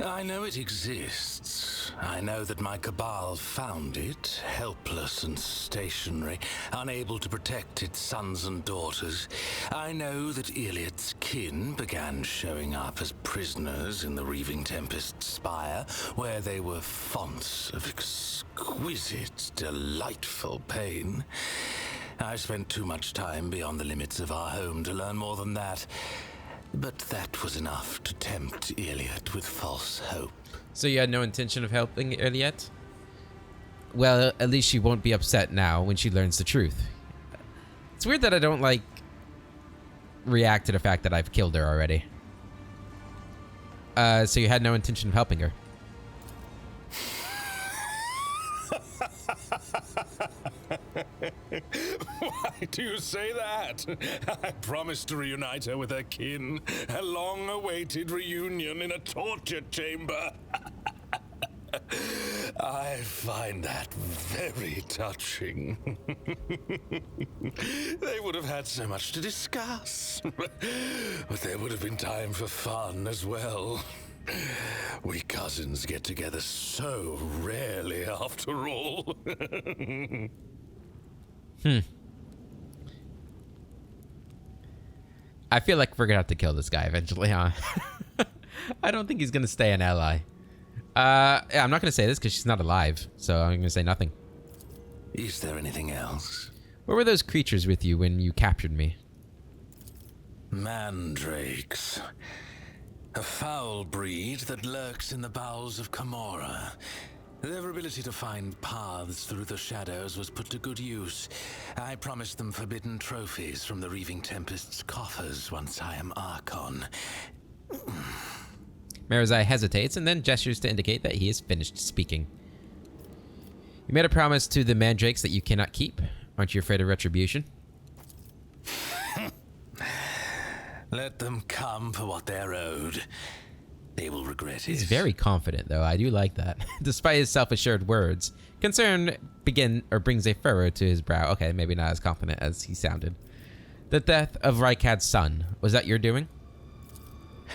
I know it exists. I know that my cabal found it, helpless and stationary, unable to protect its sons and daughters. I know that Iliad's kin began showing up as prisoners in the Reaving Tempest's spire, where they were fonts of exquisite, delightful pain. I spent too much time beyond the limits of our home to learn more than that. But that was enough to tempt Iliad with false hope. So you had no intention of helping Earliet? Well, at least she won't be upset now when she learns the truth. It's weird that I don't, like, react to the fact that I've killed her already. So you had no intention of helping her? Why do you say that? I promised to reunite her with her kin. A long-awaited reunion in a torture chamber. I find that very touching. They would have had so much to discuss. But there would have been time for fun as well. We cousins get together so rarely, after all. I feel like we're gonna have to kill this guy eventually, huh? I don't think he's gonna stay an ally. Yeah, I'm not gonna say this because she's not alive, so I'm gonna say nothing. Is there anything else? What were those creatures with you when you captured me? Mandrakes. A foul breed that lurks in the bowels of Camorra. Their ability to find paths through the shadows was put to good use. I promised them forbidden trophies from the Reaving Tempest's coffers once I am Archon. Marizai hesitates and then gestures to indicate that he is finished speaking. You made a promise to the mandrakes that you cannot keep. Aren't you afraid of retribution? Let them come for what they're owed. They will regret it. He's very confident, though. I do like that. Despite his self-assured words, concern brings a furrow to his brow. Okay, maybe not as confident as he sounded. The death of Rykad's son. Was that your doing?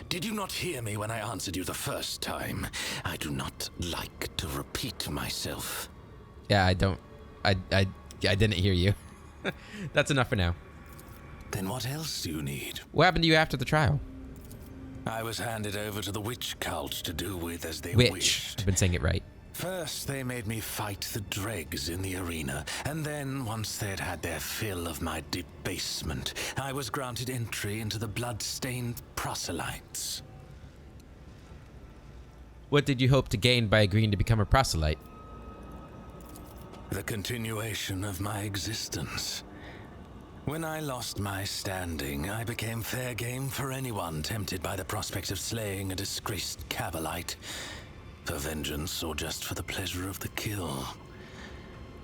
Did you not hear me when I answered you the first time? I do not like to repeat myself. Yeah, I don't. I didn't hear you. That's enough for now. Then what else do you need? What happened to you after the trial? I was handed over to the witch cult to do with as they Witch. wished. I've been saying it right. First, they made me fight the dregs in the arena, and then, once they'd had their fill of my debasement, I was granted entry into the blood-stained proselytes. What did you hope to gain by agreeing to become a proselyte? The continuation of my existence. When I lost my standing, I became fair game for anyone tempted by the prospect of slaying a disgraced Cabalite, for vengeance or just for the pleasure of the kill.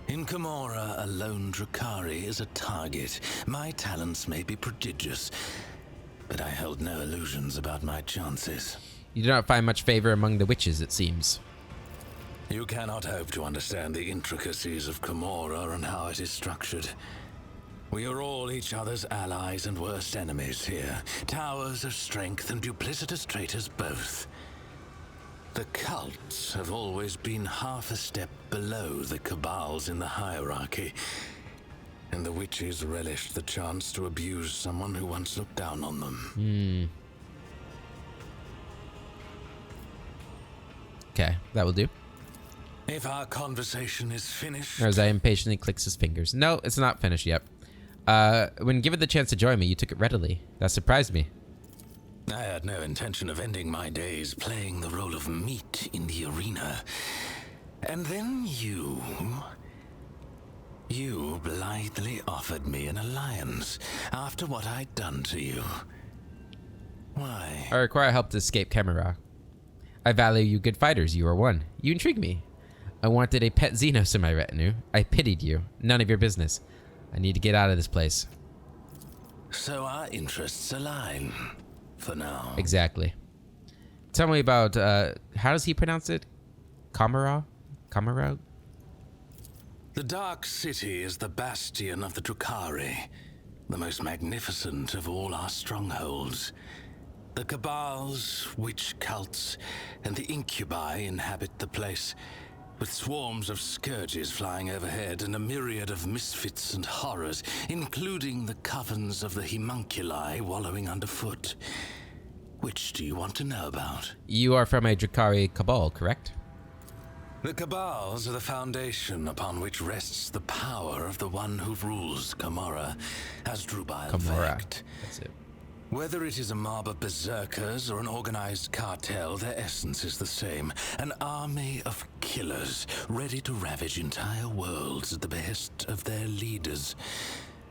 In Camorra, a lone Drukhari is a target. My talents may be prodigious, but I held no illusions about my chances. You do not find much favor among the witches, it seems. You cannot hope to understand the intricacies of Camorra and how it is structured. We are all each other's allies and worst enemies here. Towers of strength and duplicitous traitors both. The cults have always been half a step below the cabals in the hierarchy, and the witches relished the chance to abuse someone who once looked down on them. Okay, that will do. If our conversation is finished... As I impatiently clicks his fingers. No, it's not finished yet. When given the chance to join me, you took it readily. That surprised me. I had no intention of ending my days playing the role of meat in the arena. And then you blithely offered me an alliance after what I'd done to you. Why? I require help to escape Camorra. I value you good fighters. You are one. You intrigue me. I wanted a pet Xenos in my retinue. I pitied you. None of your business. I need to get out of this place. So our interests align, for now. Exactly. Tell me about, how does he pronounce it? Camorra? Camorra? The Dark City is the bastion of the Drukhari, the most magnificent of all our strongholds. The Cabals, witch cults, and the Incubi inhabit the place, with swarms of scourges flying overhead and a myriad of misfits and horrors, including the covens of the homunculi wallowing underfoot. Which do you want to know about? You are from a Drukhari cabal, correct? The Cabals are the foundation upon which rests the power of the one who rules Camorra, as Drubile fact. That's it. Whether it is a mob of berserkers or an organized cartel, their essence is the same. An army of killers, ready to ravage entire worlds at the behest of their leaders,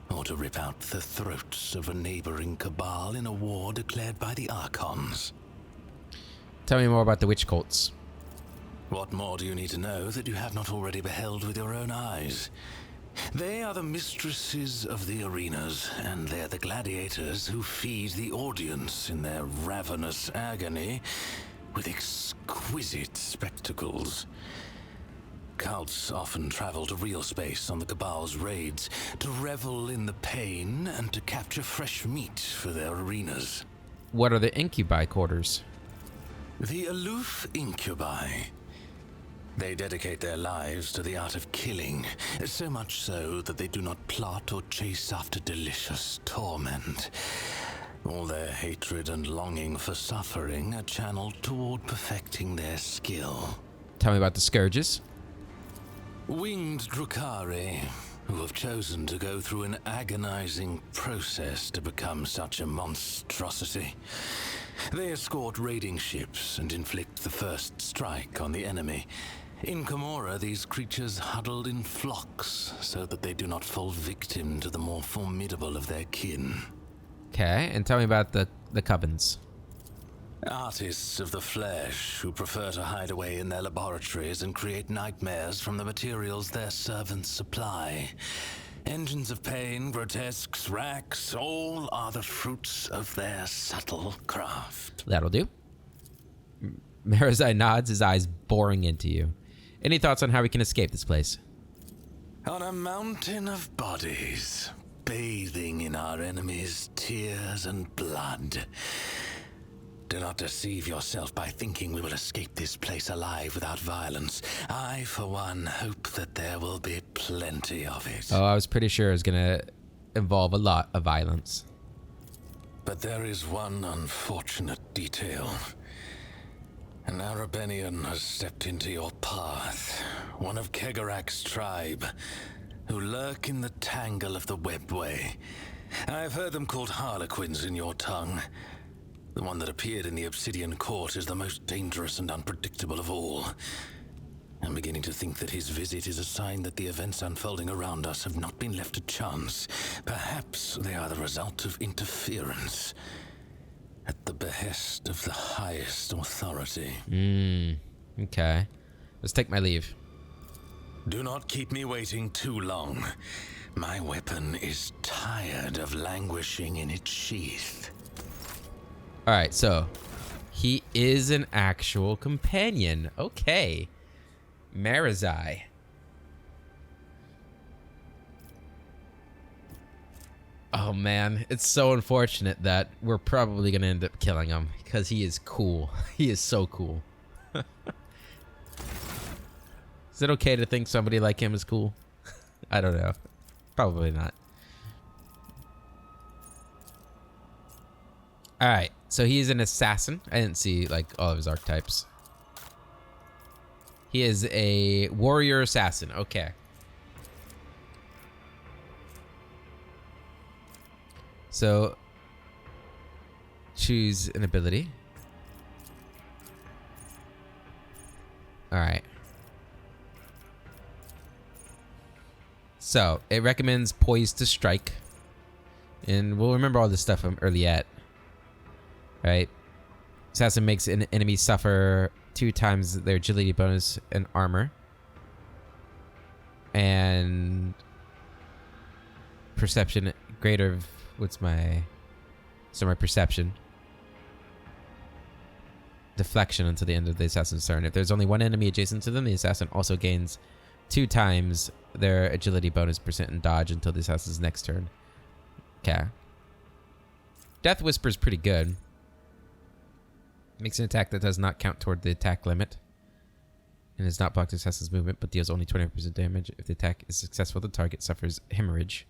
or to rip out the throats of a neighboring cabal in a war declared by the Archons. Tell me more about the witch cults. What more do you need to know that you have not already beheld with your own eyes? They are the mistresses of the arenas, and they're the gladiators who feed the audience in their ravenous agony with exquisite spectacles. Cults often travel to real space on the Cabal's raids to revel in the pain and to capture fresh meat for their arenas. What are the incubi quarters? The aloof incubi. They dedicate their lives to the art of killing, so much so that they do not plot or chase after delicious torment. All their hatred and longing for suffering are channeled toward perfecting their skill. Tell me about the scourges. Winged Drukhari, who have chosen to go through an agonizing process to become such a monstrosity. They escort raiding ships and inflict the first strike on the enemy. In Camorra, these creatures huddled in flocks so that they do not fall victim to the more formidable of their kin. Okay, and tell me about the covens. Artists of the flesh who prefer to hide away in their laboratories and create nightmares from the materials their servants supply. Engines of pain, grotesques, racks, all are the fruits of their subtle craft. That'll do. Marazai nods, his eyes boring into you. Any thoughts on how we can escape this place? On a mountain of bodies, bathing in our enemies' tears and blood. Do not deceive yourself by thinking we will escape this place alive without violence. I, for one, hope that there will be plenty of it. Oh, I was pretty sure it was gonna involve a lot of violence. But there is one unfortunate detail. An Arabenian has stepped into your path, one of Kegarak's tribe, who lurk in the tangle of the webway. I've heard them called harlequins in your tongue. The one that appeared in the Obsidian Court is the most dangerous and unpredictable of all. I'm beginning to think that his visit is a sign that the events unfolding around us have not been left to chance. Perhaps they are the result of interference at the behest of the highest authority. Okay. Let's take my leave. Do not keep me waiting too long. My weapon is tired of languishing in its sheath. Alright, so he is an actual companion. Okay. Marazai. Oh man, it's so unfortunate that we're probably gonna end up killing him because he is cool. He is so cool. Is it okay to think somebody like him is cool? I don't know. Probably not. Alright, so he is an assassin. I didn't see like all of his archetypes. He is a warrior assassin. Okay. So choose an ability. Alright. So it recommends poised to strike. And we'll remember all this stuff from early at. Right? Assassin makes an enemy suffer 2 times their agility bonus and armor. And perception greater of my perception. Deflection until the end of the assassin's turn. If there's only one enemy adjacent to them, the assassin also gains 2 times their agility bonus percent and dodge until the assassin's next turn. Okay. Death Whisper is pretty good. Makes an attack that does not count toward the attack limit. And does not block the assassin's movement, but deals only 20% damage. If the attack is successful, the target suffers hemorrhage.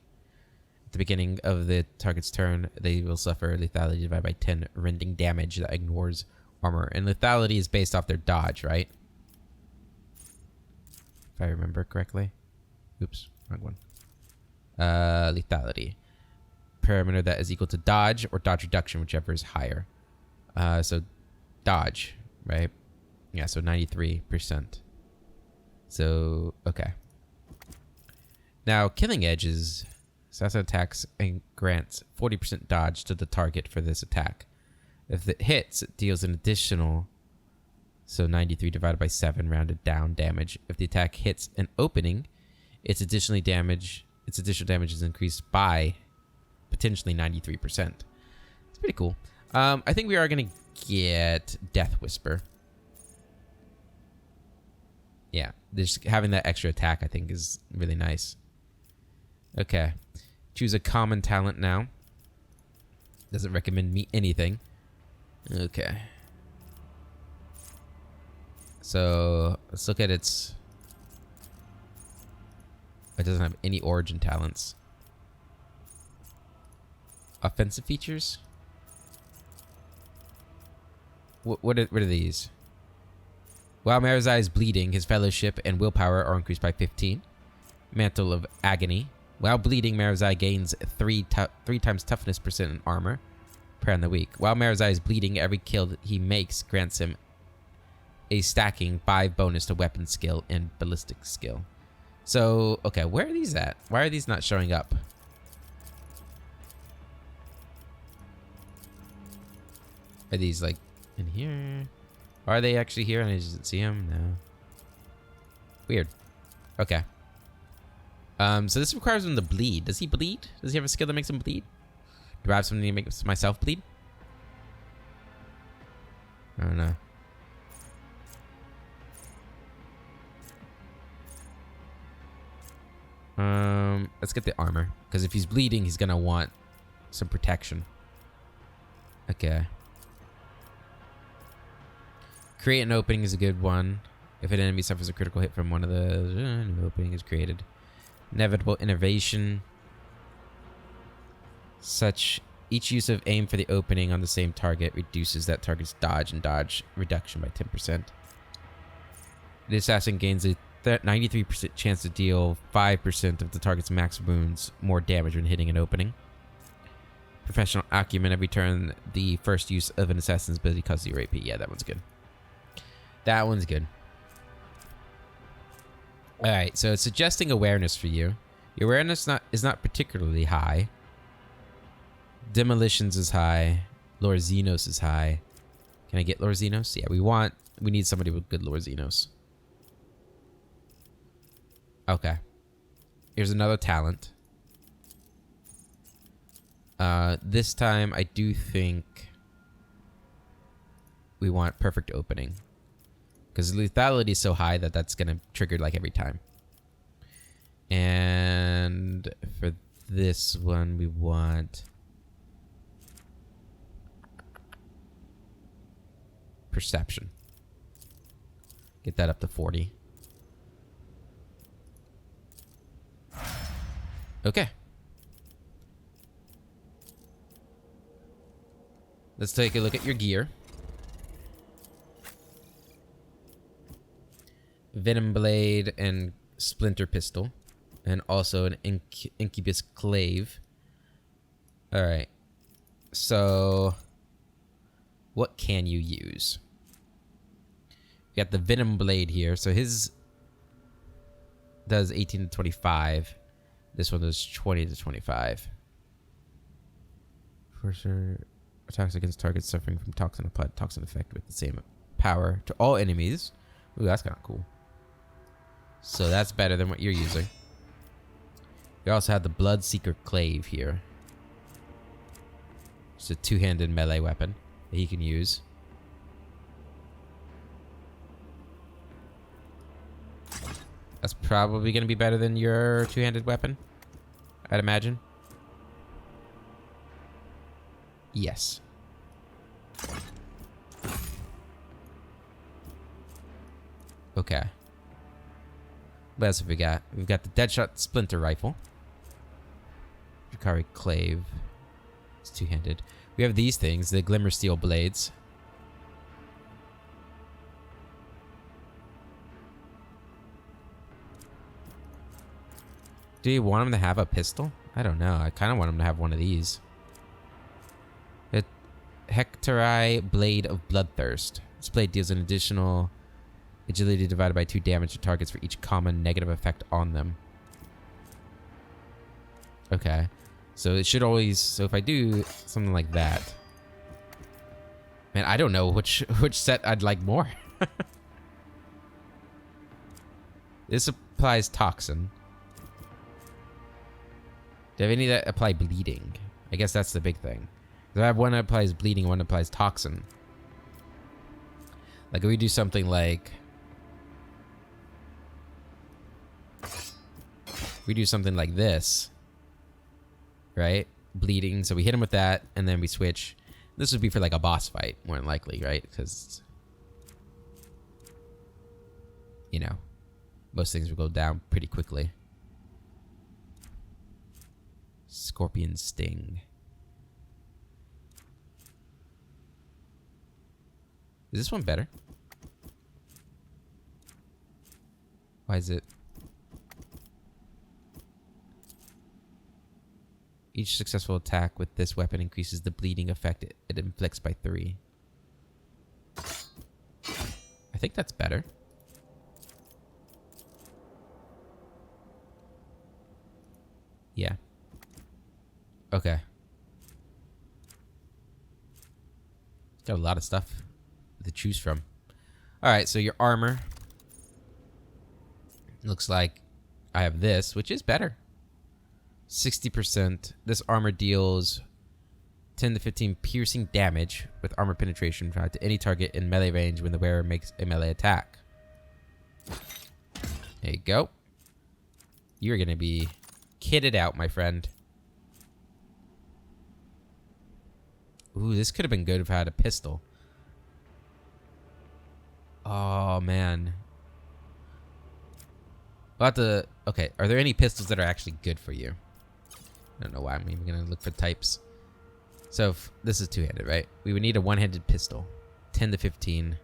At the beginning of the target's turn, they will suffer lethality divided by 10 rending damage that ignores armor. And lethality is based off their dodge, right? If I remember correctly. Oops, wrong one. Lethality. Parameter that is equal to dodge or dodge reduction, whichever is higher. So dodge, right? Yeah, so 93%. So, okay. Now, Killing Edge is assassin attacks and grants 40% dodge to the target for this attack. If it hits, it deals an additional, so 93 divided by 7 rounded down damage. If the attack hits an opening, its additional damage is increased by potentially 93%. It's pretty cool. I think we are going to get Death Whisper. Yeah, just having that extra attack I think is really nice. Okay. Choose a common talent now. Doesn't recommend me anything. Okay. So let's look at its... It doesn't have any origin talents. Offensive features? What are these? While Marazai is bleeding, his fellowship and willpower are increased by 15. Mantle of Agony. While bleeding, Marazai gains 3 times toughness percent in armor per on the week. While Marazai is bleeding, every kill that he makes grants him a stacking 5 bonus to weapon skill and ballistic skill. So, okay, where are these at? Why are these not showing up? Are these like in here? Are they actually here and I just didn't see them? No. Weird. Okay. So this requires him to bleed. Does he bleed? Does he have a skill that makes him bleed? Do I have something that makes myself bleed? I don't know. Let's get the armor. Because if he's bleeding, he's going to want some protection. Okay. Create an opening is a good one. If an enemy suffers a critical hit from one of those, new opening is created. Inevitable innervation. Such each use of aim for the opening on the same target reduces that target's dodge and dodge reduction by 10%. The assassin gains a 93% chance to deal 5% of the target's max wounds more damage when hitting an opening. Professional acumen every turn the first use of an assassin's ability causes 0 AP. Yeah, that one's good. That one's good. Alright, so it's suggesting awareness for you. Your awareness is not particularly high. Demolitions is high. Lord Xenos is high. Can I get Lord Xenos? Yeah, we need somebody with good Lord Xenos. Okay. Here's another talent. This time I do think we want perfect opening. Because lethality is so high that that's going to trigger like every time. And for this one, we want perception. Get that up to 40. Okay. Let's take a look at your gear. Venom Blade and Splinter Pistol. And also an Incubus Clave. Alright. So, what can you use? We got the Venom Blade here. So his does 18 to 25. This one does 20 to 25. For sure. Attacks against targets suffering from toxin applied toxin effect with the same power to all enemies. Ooh, that's kind of cool. So that's better than what you're using. We also have the Bloodseeker Clave here. It's a two-handed melee weapon that he can use. That's probably going to be better than your two-handed weapon, I'd imagine. Yes. Okay. What else have we got? We've got the Deadshot Splinter Rifle. Drakari Clave. It's two-handed. We have these things, the Glimmer Steel Blades. Do you want him to have a pistol? I don't know. I kind of want him to have one of these. The Hectorai Blade of Bloodthirst. This blade deals an additional agility divided by 2 damage to targets for each common negative effect on them. Okay. So it should always... So if I do something like that... Man, I don't know which set I'd like more. This applies Toxin. Do I have any that apply bleeding? I guess that's the big thing. I have one that applies bleeding, one that applies Toxin. Like if we do something like... We do something like this. Right? Bleeding. So we hit him with that, and then we switch. This would be for like a boss fight, more than likely, right? Because... You know. Most things will go down pretty quickly. Scorpion Sting. Is this one better? Why is it? Each successful attack with this weapon increases the bleeding effect it inflicts by 3. I think that's better. Yeah. Okay. Got a lot of stuff to choose from. Alright, so your armor. Looks like I have this, which is better. 60%. This armor deals 10 to 15 piercing damage with armor penetration to any target in melee range when the wearer makes a melee attack. There you go. You're gonna be kitted out, my friend. Ooh, this could have been good if I had a pistol. Oh, man. We'll have to... Okay, are there any pistols that are actually good for you? I don't know why I'm even going to look for types. So, if this is two-handed, right? We would need a one-handed pistol. 10 to 15.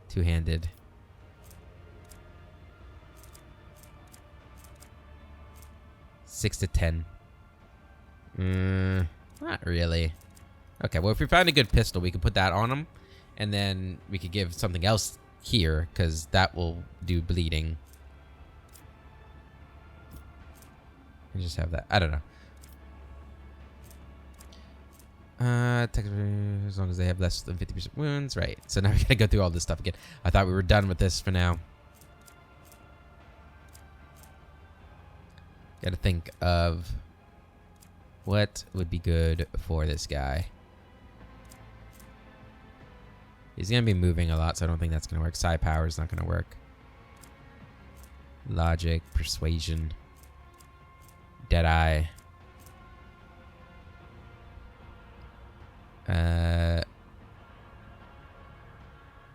Two-handed. Six to 10. Not really. Okay, well, if we find a good pistol, we can put that on him. And then we could give something else here, because that will do bleeding. And just have that. I don't know. As long as they have less than 50% wounds. Right. So now we gotta go through all this stuff again. I thought we were done with this for now. Gotta think of what would be good for this guy. He's gonna be moving a lot, so I don't think that's gonna work. Psi power is not gonna work. Logic, persuasion, Deadeye.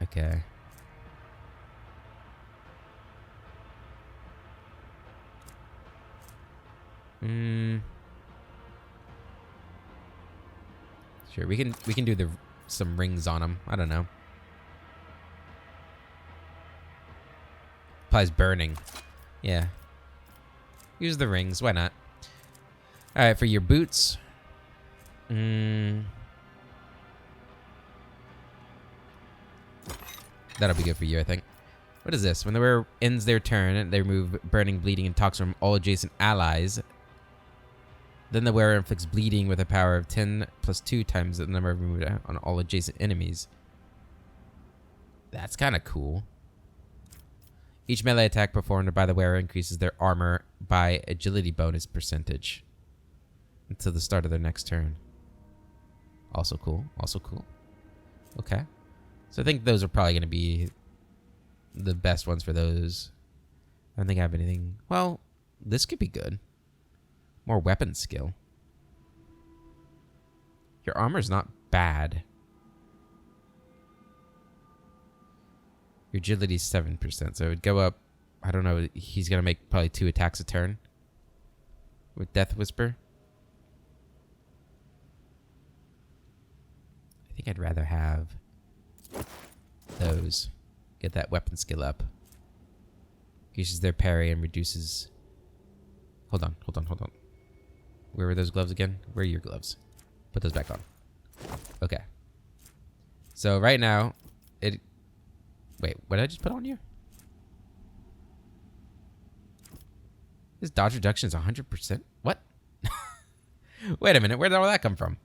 Okay. Sure, we can do some rings on him. I don't know. Applies burning. Yeah. Use the rings. Why not? All right, for your boots. That'll be good for you, I think. What is this? When the wearer ends their turn, they remove burning, bleeding, and toxin from all adjacent allies. Then the wearer inflicts bleeding with a power of 10 plus 2 times the number removed on all adjacent enemies. That's kind of cool. Each melee attack performed by the wearer increases their armor by agility bonus percentage until the start of their next turn. Also cool. Also cool. Okay. So I think those are probably going to be the best ones for those. I don't think I have anything. Well, this could be good. More weapon skill. Your armor's not bad. Your agility's 7%, so it would go up. I don't know. He's going to make probably 2 attacks a turn with Death Whisper. I think I'd rather have those. Get that weapon skill up. Increases their parry and reduces... Hold on. Where were those gloves again? Where are your gloves? Put those back on. Okay. So right now, it... Wait, what did I just put on you? This dodge reduction is 100%? What? Wait a minute, where did all that come from?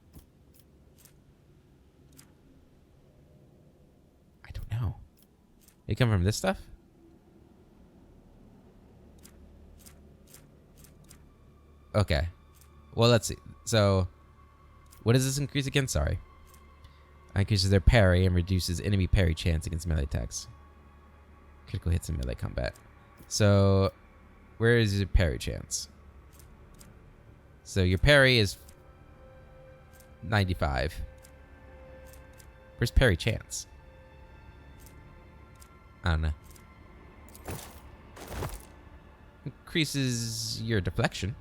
I don't know. It come from this stuff? Okay. Well, let's see. So, what does this increase again? Sorry. Increases their parry and reduces enemy parry chance against melee attacks. Critical hits in melee combat. So, where is your parry chance? So, your parry is 95. Where's parry chance? I don't know. Increases your deflection.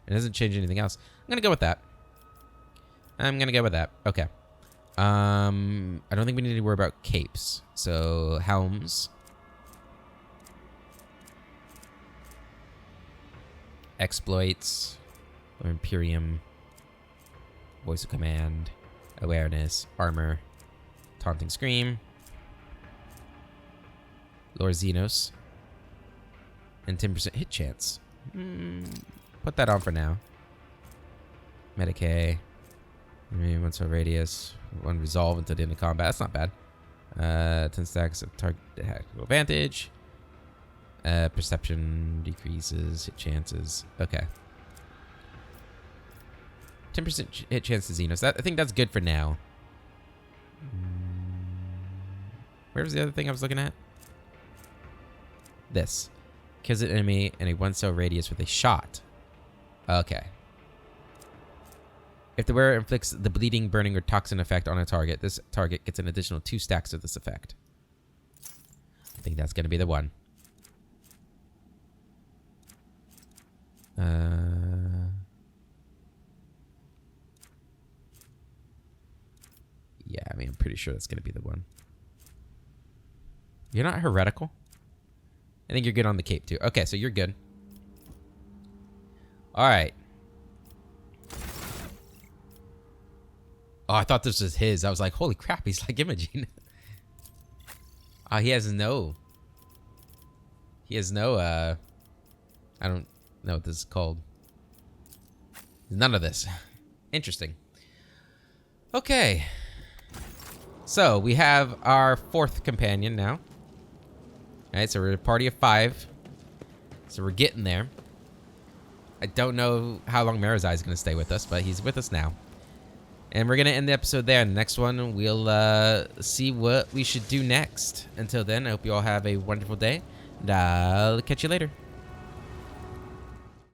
It doesn't change anything else. I'm gonna go with that. Okay. I don't think we need to worry about capes. So helms. Exploits. Or Imperium. Voice of command. Awareness. Armor. Taunting Scream. Lord Xenos. And 10% hit chance. Put that on for now. Medicae. One sort of radius. One resolve until the end of combat. That's not bad. 10 stacks of target tactical advantage. Perception decreases. Hit chances. Okay. 10% hit chance to Xenos. I think that's good for now. Where was the other thing I was looking at? This. Kills an enemy in a 1 cell radius with a shot. Okay. If the wearer inflicts the bleeding, burning, or toxin effect on a target, this target gets an additional 2 stacks of this effect. I think that's going to be the one. Yeah, I mean, I'm pretty sure that's going to be the one. You're not heretical? I think you're good on the cape, too. Okay, so you're good. All right. Oh, I thought this was his. I was like, holy crap, he's like Imogen. He has no... He has no, I don't know what this is called. None of this. Interesting. Okay. So, we have our 4th companion now. Alright, so we're a party of 5. So we're getting there. I don't know how long Marazai is going to stay with us, but he's with us now. And we're going to end the episode there. In the next one, we'll see what we should do next. Until then, I hope you all have a wonderful day. And I'll catch you later.